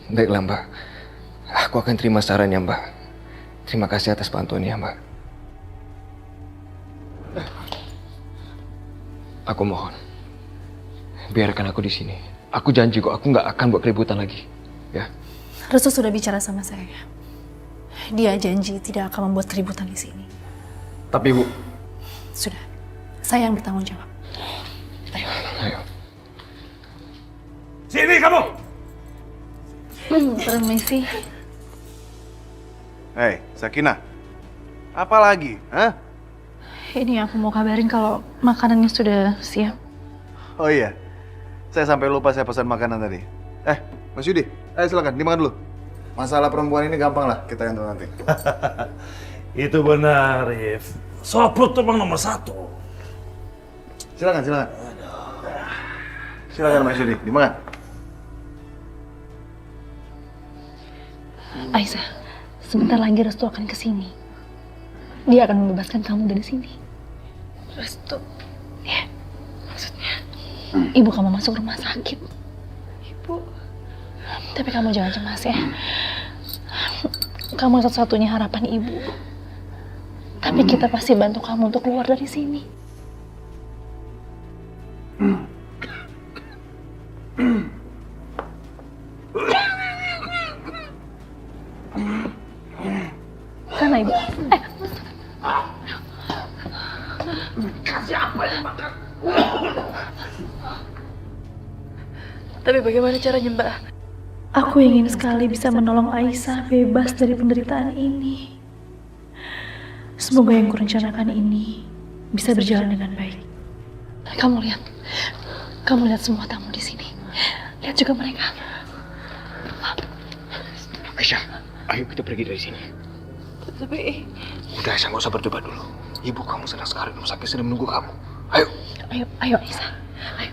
Baiklah, Mbak. Aku akan terima sarannya, Mbak. Terima kasih atas bantuannya, Mbak. Aku mohon, biarkan aku di sini. Aku janji kok, aku nggak akan buat keributan lagi. Ya. Restu sudah bicara sama saya. Dia janji tidak akan membuat keributan di sini. Tapi Bu, Sudah, saya yang bertanggung jawab. Ayo. Ayo. Sini kamu! Permisi. Hei, Sakinah. Apa lagi? Hah? Ini aku mau kabarin kalau makanannya sudah siap. Oh iya, saya sampai lupa saya pesan makanan tadi. Mas Yudi, ayo silakan dimakan dulu. Masalah perempuan ini gampang lah, kita yang tahu nanti. Itu benar, Rif. Sopluk tuh emang nomor 1. Silakan. Silakan Mas Yudi, dimakan. Aisyah, sebentar lagi Restu akan kesini. Dia akan membebaskan kamu dari sini. Restu, ya, maksudnya ibu kamu masuk rumah sakit. Ibu, tapi kamu jangan cemas ya. Kamu satu-satunya harapan ibu. Tapi kita pasti bantu kamu untuk keluar dari sini. Sana ibu. Tapi bagaimana caranya, Mbak? Aku ingin sekali bisa menolong Aisyah bebas dari penderitaan ini. Semoga yang kurencanakan ini bisa berjalan dengan baik. Kamu lihat semua tamu di sini. Lihat juga mereka. Aisyah, ayo kita pergi dari sini. Tapi... Udah Aisyah, nggak usah berdebat dulu. Ibu kamu senang sekali, rumah sakit sedang menunggu kamu. Ayo. Ayo Aisyah. Ayo.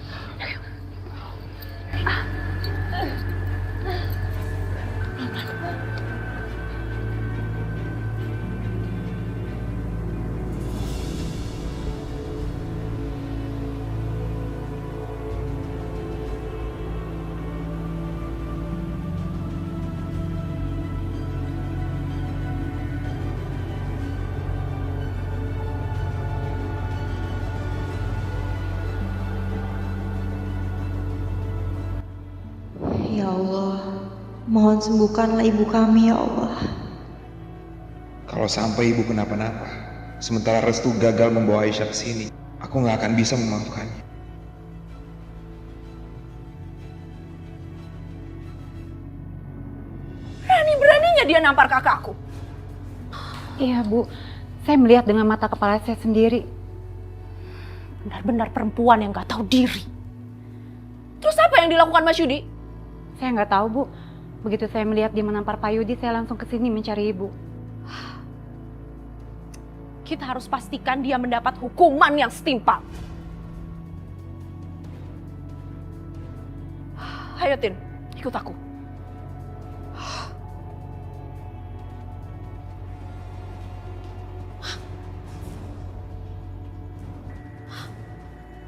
Ya Allah, mohon sembuhkanlah ibu kami ya Allah. Kalau sampai ibu kenapa-napa, sementara Restu gagal membawa Aisyah ke sini, aku nggak akan bisa memaafkannya. Berani-beraninya dia nampar kakakku. Iya Bu, saya melihat dengan mata kepala saya sendiri. Benar-benar perempuan yang gak tahu diri. Terus apa yang dilakukan Mas Yudi? Saya nggak tahu Bu. Begitu saya melihat dia menampar Pak Yudi, saya langsung ke sini mencari Ibu. Kita harus pastikan dia mendapat hukuman yang setimpal. Ayo Tin, ikut aku.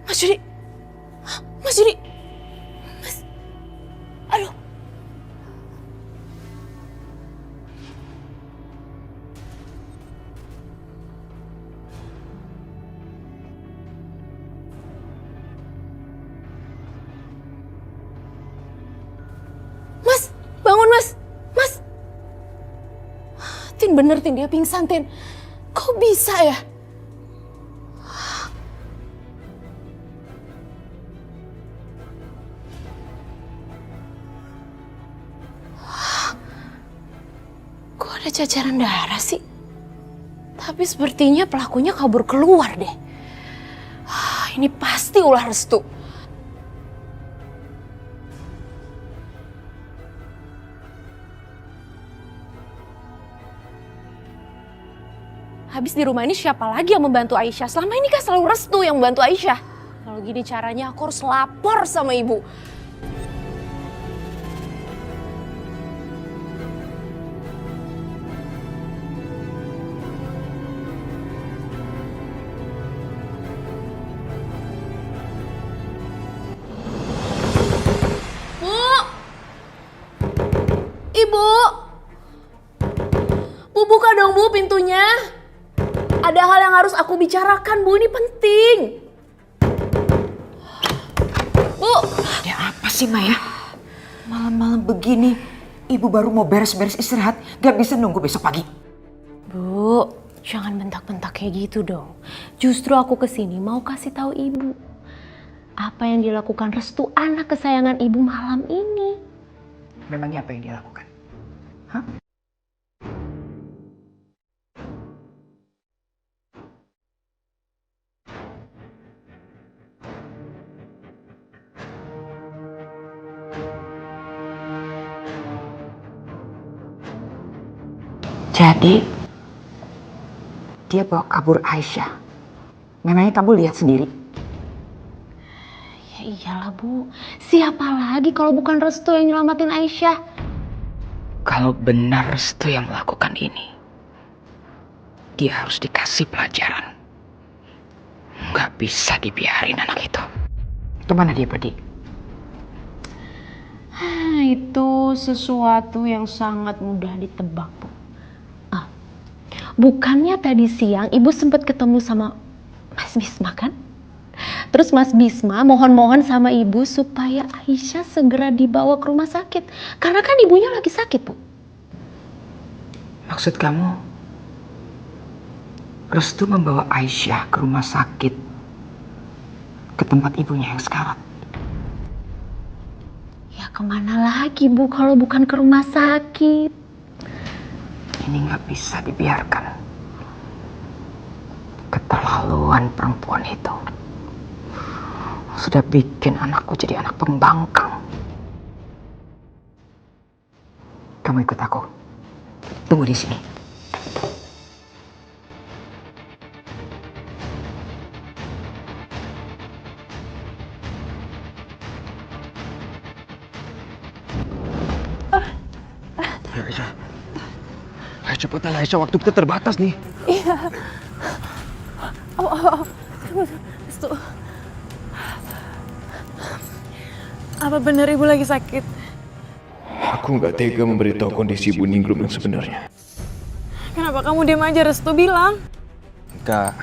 Mas Yudi. Mas Yudi. Aduh. Mas, bangun Mas. Mas. Tin, bener Tin, dia pingsan Tin. Kok bisa ya? Ada cacaran darah sih. Tapi sepertinya pelakunya kabur keluar deh. Ini pasti ulah Restu. Habis di rumah ini siapa lagi yang membantu Aisyah? Selama ini kan selalu Restu yang membantu Aisyah. Kalau gini caranya aku harus lapor sama ibu. Ibu, buka dong Bu pintunya. Ada hal yang harus aku bicarakan Bu, ini penting. Bu. Ada apa sih Maya? Malam-malam begini, ibu baru mau beres-beres istirahat, gak bisa nunggu besok pagi. Bu, jangan bentak-bentak kayak gitu dong. Justru aku kesini mau kasih tahu ibu apa yang dilakukan Restu, anak kesayangan ibu malam ini. Memangnya apa yang dia lakukan? Hah? Jadi, dia bawa kabur Aisyah. Memangnya kamu lihat sendiri? Ya iyalah Bu, siapa lagi kalau bukan Restu yang nyelamatin Aisyah? Kalau benar Restu yang melakukan ini, dia harus dikasih pelajaran. Nggak bisa dibiarin anak itu. Kemana dia pergi? Itu sesuatu yang sangat mudah ditebak Bu. Bukannya tadi siang ibu sempat ketemu sama Mas Bisma kan? Terus Mas Bisma mohon-mohon sama ibu supaya Aisyah segera dibawa ke rumah sakit. Karena kan ibunya lagi sakit, Bu. Maksud kamu, Restu membawa Aisyah ke rumah sakit, ke tempat ibunya yang sekarat? Ya kemana lagi, Bu, kalau bukan ke rumah sakit? Ini nggak bisa dibiarkan. Keterlaluan perempuan itu. Sudah bikin anakku jadi anak pembangkang. Kamu ikut aku. Tunggu di sini. Ya, Aisyah. Ayo cepetan Aisyah, waktu kita terbatas nih. Iya. Restu. Apa benar ibu lagi sakit? Aku nggak tega memberitahu kondisi Ibu Ningrum yang sebenarnya. Kenapa kamu diam aja, Restu? Bilang. Enggak.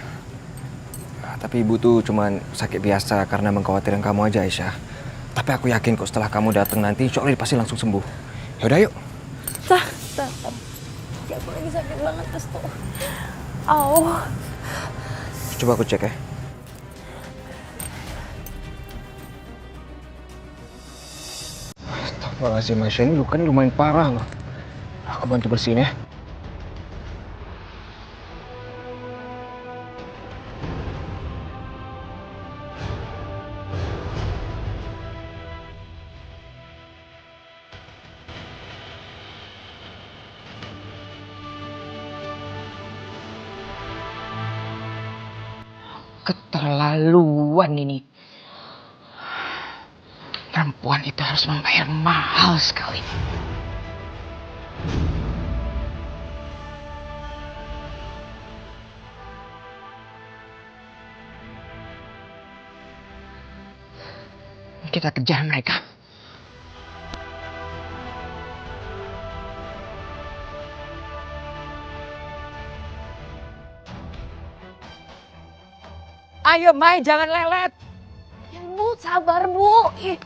Tapi Ibu tuh cuman sakit biasa karena mengkhawatirkan kamu aja, Aisyah. Tapi aku yakin kok setelah kamu datang nanti, insya Allah pasti langsung sembuh. Yaudah yuk. Tah. Ya, aku lagi sakit banget, Restu. Au. Coba aku cek ya. Astagfirullahaladzim, Aisyah, ini lukanya lumayan parah loh. Aku bantu bersihin ya. Keterlaluan ini. Perempuan itu harus membayar mahal sekali. Kita kejar mereka. Ayo Mai, jangan lelet. Ya Bu, sabar Bu. Ih.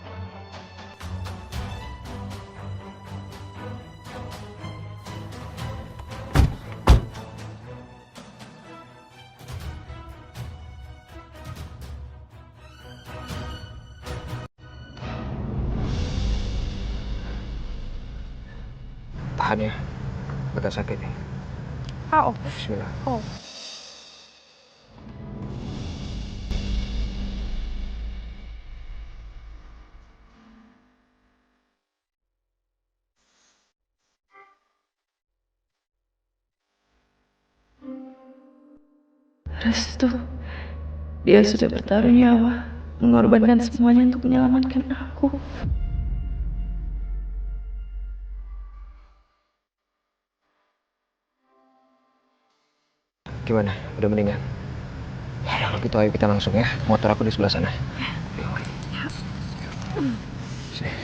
Tahan ya. Agak sakit nih. Au. Bismillah. Oh. Restu, dia sudah bertaruh nyawa, mengorbankan semuanya untuk menyelamatkan aku. Gimana? Udah mendingan? Ya, kalau gitu ayo kita langsung ya. Motor aku di sebelah sana. Sini.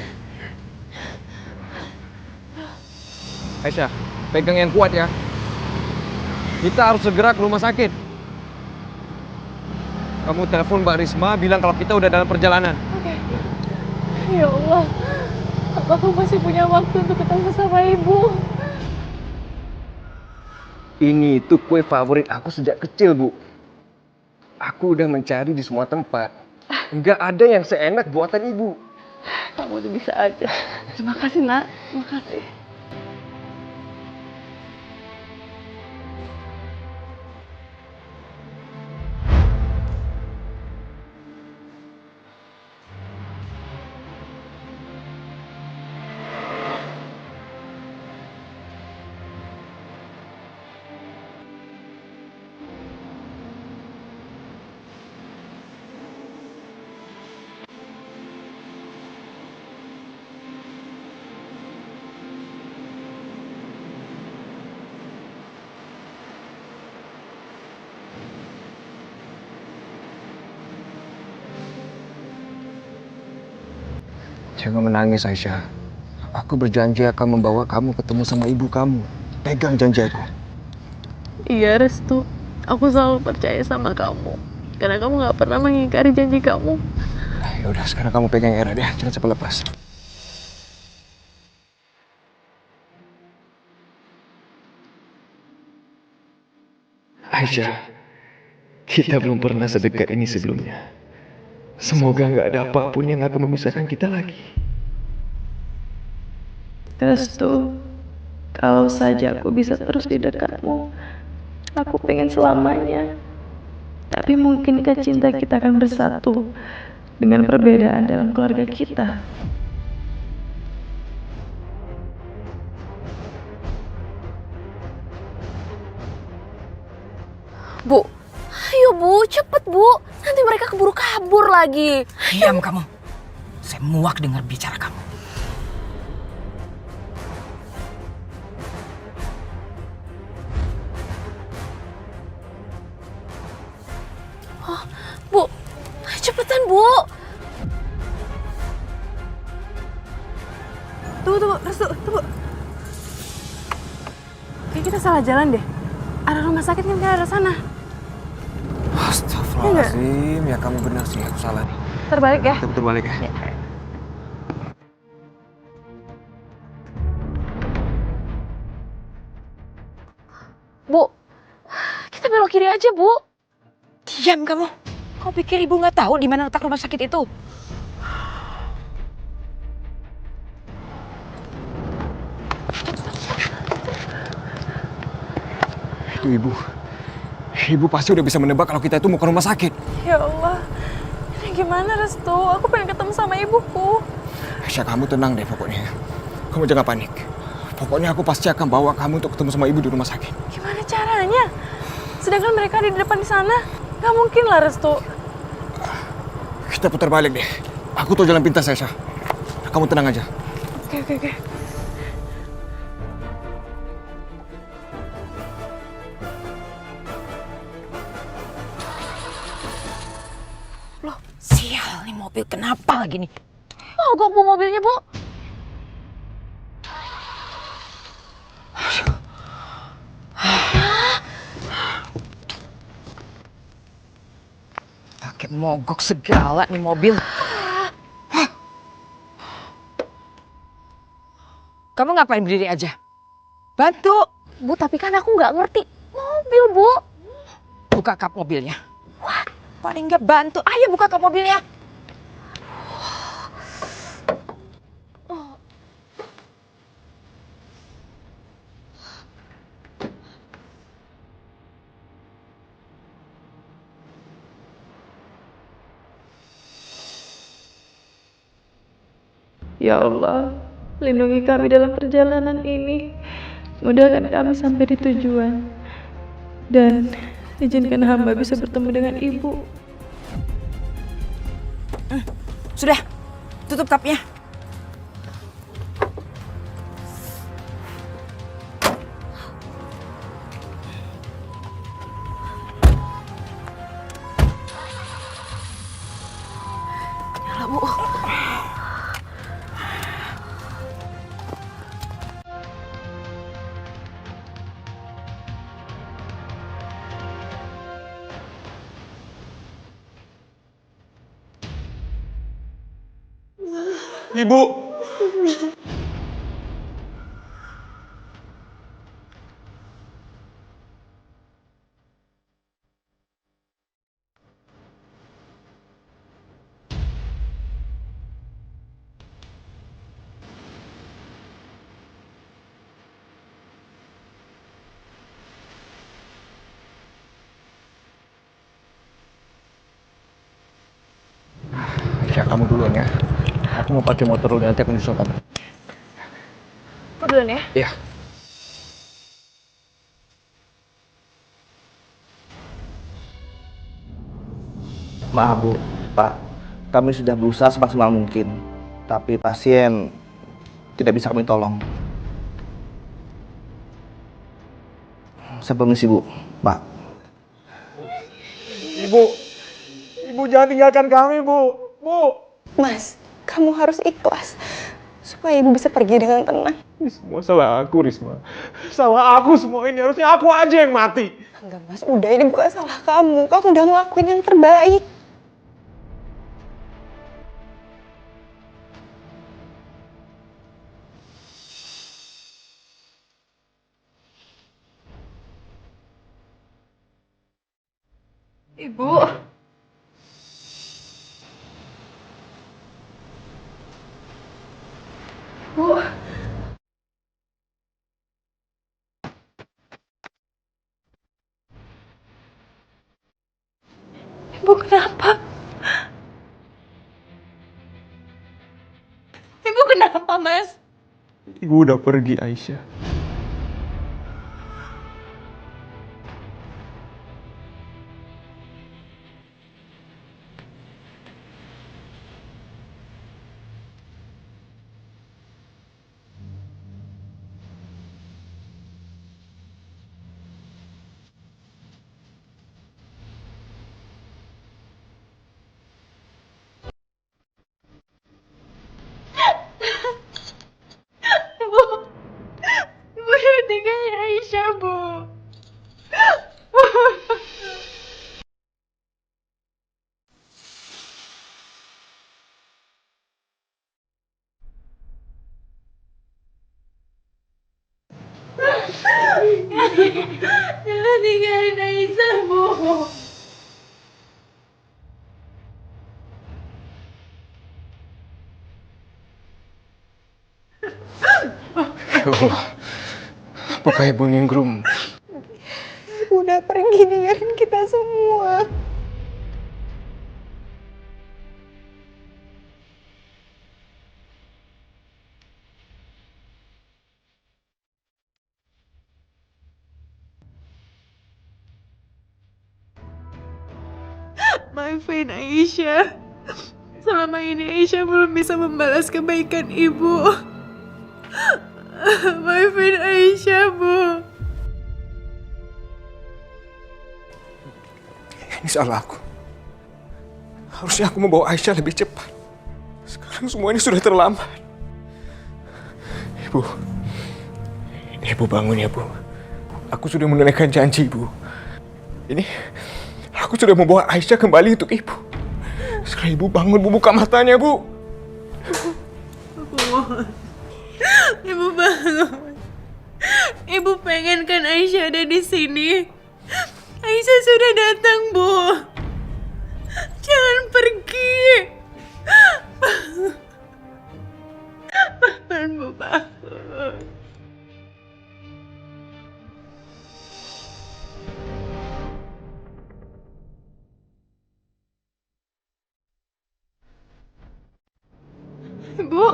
Aisyah, pegang yang kuat ya. Kita harus segera ke rumah sakit. Kamu telepon Mbak Risma, bilang kalau kita udah dalam perjalanan. Oke. Ya Allah, apa aku masih punya waktu untuk ketemu sama ibu? Ini itu kue favorit aku sejak kecil, Bu. Aku udah mencari di semua tempat. Nggak ada yang seenak buatan ibu. Kamu tuh bisa aja. Terima kasih, Nak. Terima kasih. Jangan menangis, Aisyah. Aku berjanji akan membawa kamu ketemu sama ibu kamu. Pegang janji aku. Iya, Restu. Aku selalu percaya sama kamu. Karena kamu gak pernah mengingkari janji kamu. Ya udah, sekarang kamu pegang Era deh. Jangan sampai lepas. Aisyah, kita belum pernah sedekat ini sebelumnya. Semoga nggak ada apapun yang akan memisahkan kita lagi. Restu, kalau saja aku bisa terus di dekatmu, aku pengen selamanya. Tapi mungkinkah cinta kita akan bersatu dengan perbedaan dalam keluarga kita? Bu, ayo Bu, cepet Bu. Nanti mereka keburu kabur lagi. Diam kamu. Saya muak dengar bicara kamu. Oh, Bu, cepetan Bu. Tunggu, Restu, tunggu. Kayak kita salah jalan deh. Ada rumah sakit kan ada sana. Astagfirullahaladzim, ya kamu benar sih, aku salah nih. Terbalik ya? Kita putar balik ya. Bu, kita belok kiri aja Bu. Diam kamu. Kau pikir ibu nggak tahu di mana letak rumah sakit itu? Itu ibu. Ibu pasti udah bisa menebak kalau kita itu mau ke rumah sakit. Ya Allah, ini gimana Restu? Aku pengen ketemu sama ibuku. Aisyah, kamu tenang deh pokoknya. Kamu jangan panik. Pokoknya aku pasti akan bawa kamu untuk ketemu sama ibu di rumah sakit. Gimana caranya? Sedangkan mereka di depan di sana. Gak mungkin lah Restu. Kita putar balik deh. Aku tahu jalan pintas, Aisyah. Kamu tenang aja. Oke. Loh, sial nih mobil kenapa lagi nih? Mogok Bu mobilnya Bu. Pakai mogok segala nih mobil. Kamu ngapain berdiri aja? Bantu. Bu, tapi kan aku nggak ngerti mobil, Bu. Buka kap mobilnya. Wah, paling nggak bantu. Ayo buka kap mobilnya. Ya Allah, lindungi kami dalam perjalanan ini. Mudahkan kami sampai di tujuan. Dan izinkan hamba bisa bertemu dengan ibu. Sudah, tutup kapnya. Nyala Bu. Ibu. Ya kamu duluan ya. Aku mau pakai motor dulu, nanti aku nyusul kamu. Aku duluan ya? Iya. Maaf Bu, Pak. Kami sudah berusaha semaksimal mungkin. Tapi pasien tidak bisa kami tolong. Saya permisi Bu, Pak. Ibu jangan tinggalkan kami, Bu. Bu. Mas, kamu harus ikhlas supaya ibu bisa pergi dengan tenang. Ini semua salah aku, Risma. Salah aku semua ini. Harusnya aku aja yang mati. Enggak Mas, udah ini bukan salah kamu. Kamu udah ngelakuin yang terbaik. Ibu. Bu. kenapa? Ibu kenapa, Mas? Ibu udah pergi, Aisyah. Ibu udah tinggalin Aisyah, Bu. Jangan tinggalin Aisyah, Bu. Ya Allah, apakah Ibu Ningrum? Ibu udah pergi ninggalin kita semua. Maafin Aisyah. Selama ini Aisyah belum bisa membalas kebaikan Ibu. Maafin Aisyah, Bu. Ini salah aku. Harusnya aku membawa Aisyah lebih cepat. Sekarang semua ini sudah terlambat. Ibu. Ibu bangun ya, Bu. Aku sudah menunaikan janji, Bu. Ini, aku sudah membawa Aisyah kembali untuk Ibu. Sekarang Ibu bangun, Bu, buka matanya, Bu. Aku mohon. Ibu bangun. Ibu pengen kan Aisyah ada di sini. Aisyah sudah datang, Bu. Jangan pergi. Bangun, Bu, bangun. Bu.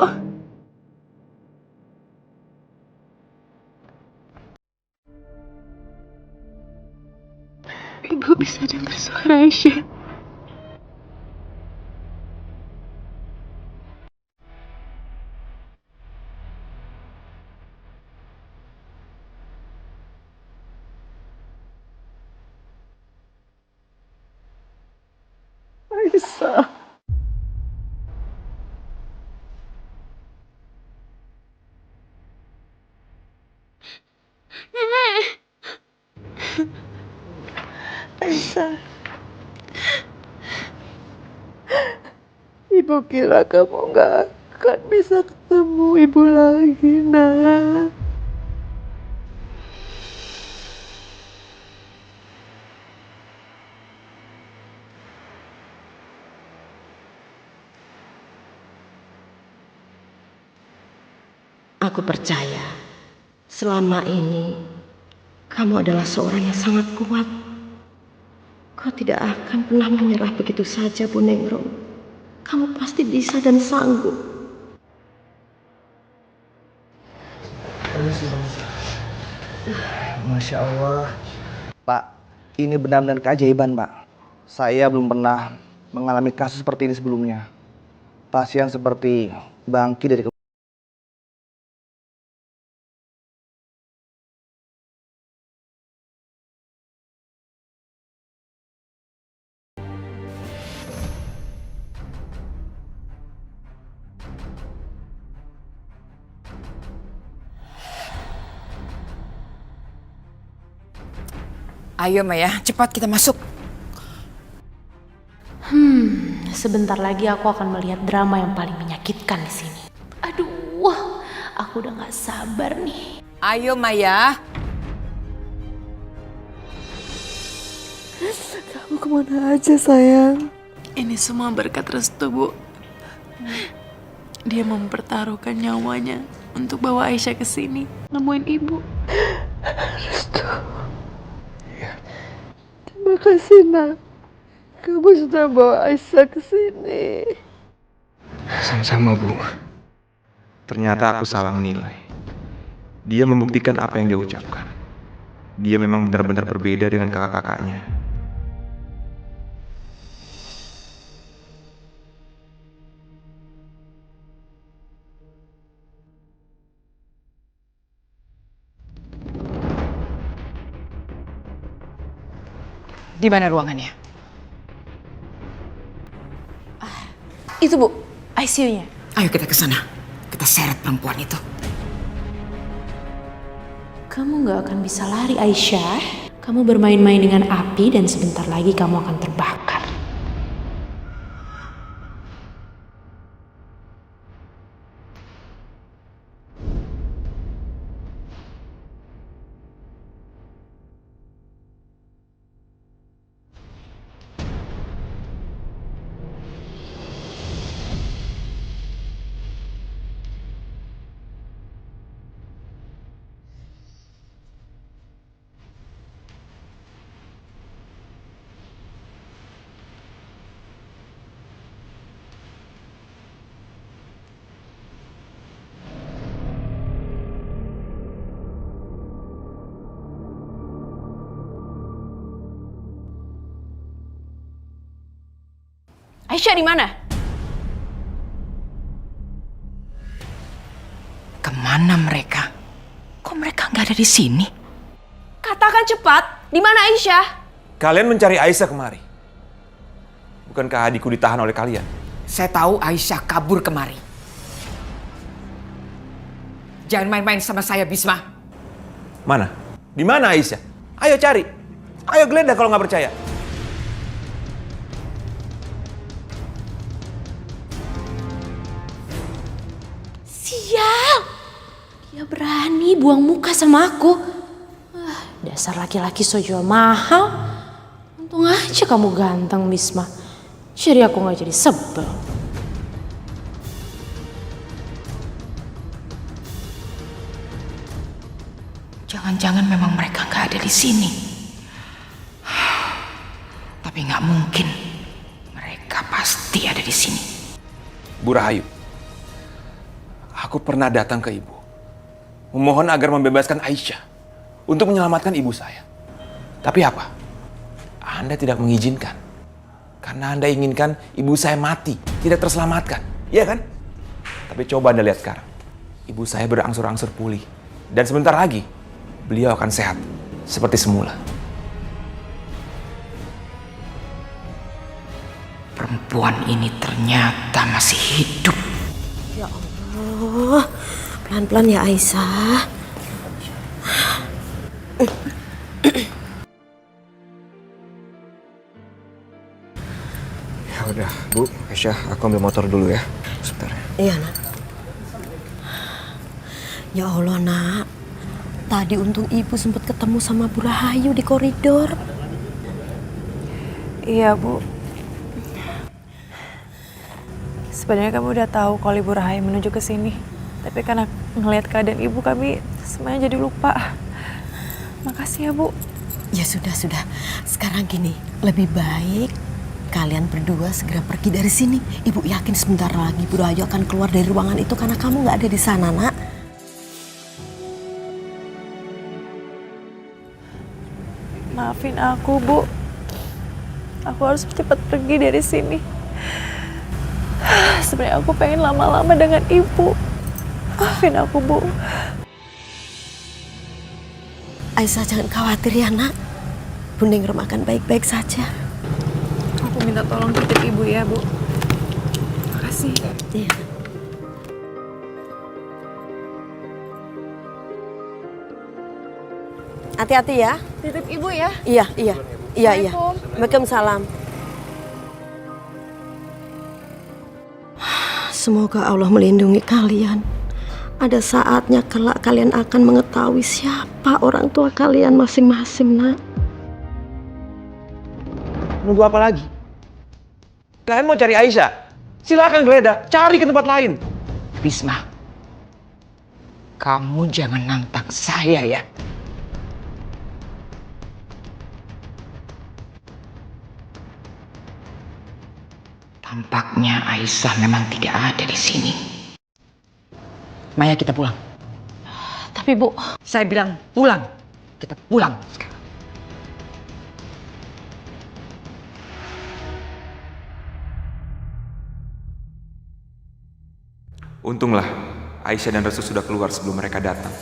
Ibu bisa dengar suara Aisyah. Aisyah. Aisyah. Ibu kira kamu gak akan bisa ketemu Ibu lagi, nak. Aku percaya selama ini kamu adalah seorang yang sangat kuat. Kau tidak akan pernah menyerah begitu saja, Bu Ningrum. Kamu pasti bisa dan sanggup. Masya Allah. Pak, ini benar-benar keajaiban, Pak. Saya belum pernah mengalami kasus seperti ini sebelumnya. Pasien seperti bangkit dari Ayo Maya, cepat kita masuk. Sebentar lagi aku akan melihat drama yang paling menyakitkan di sini. Aduh, aku udah gak sabar nih. Ayo Maya. Kamu kemana aja, sayang? Ini semua berkat restu, Bu. Dia mempertaruhkan nyawanya untuk bawa Aisyah ke sini, nemuin Ibu. Restu. Terima kasih, nak. kamu sudah bawa Aisyah ke sini. Sama-sama, Bu. Ternyata aku salah menilai. Dia membuktikan apa yang dia ucapkan. Dia memang benar-benar berbeda dengan kakak-kakaknya. Di mana ruangannya? Itu Bu, ICU-nya. Ayo kita ke sana. Kita seret perempuan itu. Kamu gak akan bisa lari, Aisyah. Kamu bermain-main dengan api dan sebentar lagi kamu akan terbakar. Aisyah di mana? Kemana mereka? Kok mereka nggak ada di sini? Katakan cepat, di mana Aisyah? Kalian mencari Aisyah kemari. Bukankah adikku ditahan oleh kalian? Saya tahu Aisyah kabur kemari. Jangan main-main sama saya, Bisma. Mana? Di mana Aisyah? Ayo cari. Ayo geledah kalau nggak percaya. Sial! Dia berani buang muka sama aku. Dasar laki-laki so jual mahal. Untung aja kamu ganteng, Bisma. Jadi aku gak jadi sebel. Jangan-jangan memang mereka nggak ada di sini. Tapi nggak mungkin. Mereka pasti ada di sini. Bu Rahayu, aku pernah datang ke ibu. Memohon agar membebaskan Aisyah untuk menyelamatkan ibu saya. Tapi apa? Anda tidak mengizinkan. Karena Anda inginkan ibu saya mati, tidak terselamatkan. Iya kan? Tapi coba Anda lihat sekarang. Ibu saya berangsur-angsur pulih. Dan sebentar lagi, beliau akan sehat. Seperti semula. Perempuan ini ternyata masih hidup. Ya Allah, pelan-pelan ya Aisyah. Ya udah, Bu, Aisyah, aku ambil motor dulu ya. Sebentar. Iya, Nak. Ya Allah, Nak. Tadi untung Ibu sempat ketemu sama Bu Rahayu di koridor. Iya, Bu. Sebenarnya kami udah tahu kalau Ibu Rahayu menuju ke sini. Tapi karena ngelihat keadaan Ibu, kami semuanya jadi lupa. Makasih ya, Bu. Ya sudah. Sekarang gini, lebih baik kalian berdua segera pergi dari sini. Ibu yakin sebentar lagi Bu Rahayu akan keluar dari ruangan itu karena kamu nggak ada di sana, Nak. Maafin aku, Bu. Aku harus cepat pergi dari sini. Sebenarnya aku pengen lama-lama dengan Ibu. Maafin aku, Bu. Aisyah jangan khawatir ya, Nak. Bunda Ingrum akan baik-baik saja. Aku minta tolong titip Ibu ya, Bu. Makasih. Iya. Hati-hati ya. Titip Ibu ya. Iya. Waalaikumsalam. Semoga Allah melindungi kalian. Ada saatnya kelak kalian akan mengetahui siapa orang tua kalian masing-masing, Nak. Nunggu apa lagi? Kalian mau cari Aisyah? Silakan geledah, cari ke tempat lain. Bisma, kamu jangan nantang saya ya. Nampaknya Aisyah memang tidak ada di sini. Maya, kita pulang. Tapi Bu, Saya bilang pulang. Kita pulang. Untunglah Aisyah dan Restu sudah keluar sebelum mereka datang.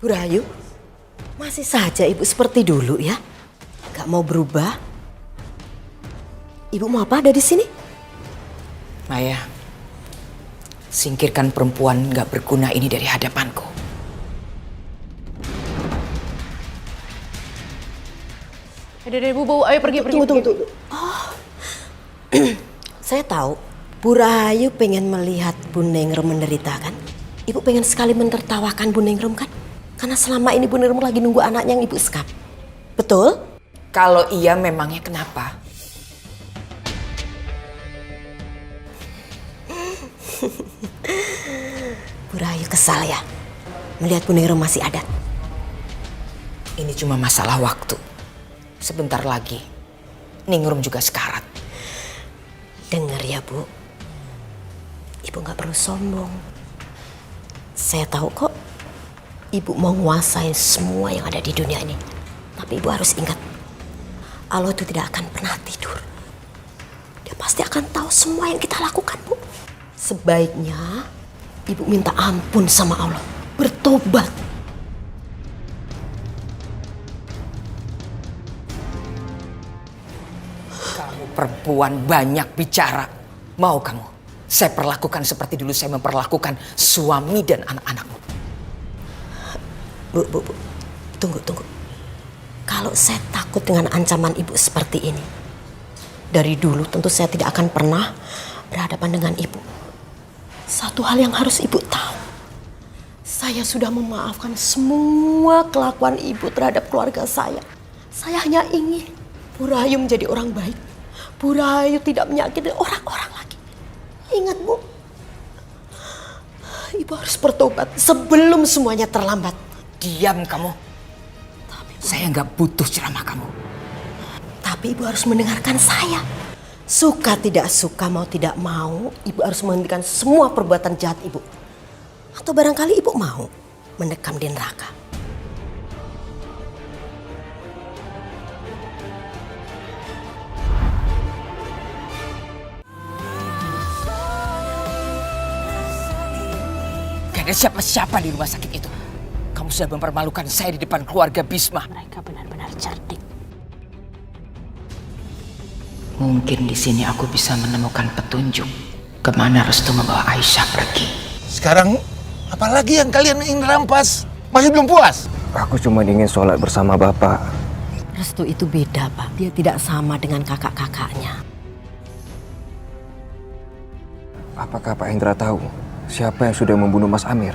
Bu Rahayu, masih saja ibu seperti dulu ya? Gak mau berubah? Ibu mau apa ada di sini? Maya, singkirkan perempuan gak berguna ini dari hadapanku. Udah Bu, ayo pergi. Tunggu. Oh, saya tahu Bu Rahayu pengen melihat Bu Ningrum menderita kan? Ibu pengen sekali mentertawakan Bu Ningrum kan? Karena selama ini Bu Ningrum lagi nunggu anaknya yang ibu sekap. Betul? Kalau iya, memangnya kenapa? Bu Rahayu kesal ya melihat Bu Ningrum masih ada. Ini cuma masalah waktu. Sebentar lagi, Ningrum juga sekarat. Dengar ya Bu, ibu gak perlu sombong. Saya tahu kok ibu mau nguasain semua yang ada di dunia ini. Tapi ibu harus ingat, Allah itu tidak akan pernah tidur. Dia pasti akan tahu semua yang kita lakukan, Bu. Sebaiknya ibu minta ampun sama Allah, bertobat. Kamu perempuan banyak bicara. Mau kamu? Saya perlakukan seperti dulu saya memperlakukan suami dan anak-anakmu. Bu, tunggu. Kalau saya takut dengan ancaman ibu seperti ini, dari dulu tentu saya tidak akan pernah berhadapan dengan ibu. Satu hal yang harus ibu tahu, saya sudah memaafkan semua kelakuan ibu terhadap keluarga saya. Saya hanya ingin Bu Rahayu menjadi orang baik. Bu Rahayu tidak menyakiti orang-orang lagi. Ingat Bu, ibu harus bertobat sebelum semuanya terlambat. Diam kamu. Saya nggak butuh ceramah kamu. Tapi ibu harus mendengarkan saya. Suka tidak suka, mau tidak mau, ibu harus menghentikan semua perbuatan jahat ibu. Atau barangkali ibu mau mendekam di neraka. Gak ada siapa-siapa di rumah sakit itu. Kamu sudah mempermalukan saya di depan keluarga Bisma. Mereka benar-benar cerdik. Mungkin di sini aku bisa menemukan petunjuk kemana Restu membawa Aisyah pergi. Sekarang apalagi yang kalian ingin rampas? Masih belum puas? Aku cuma ingin sholat bersama Bapak. Restu itu beda, Pak. Dia tidak sama dengan kakak-kakaknya. Apakah Pak Hendra tahu siapa yang sudah membunuh Mas Amir?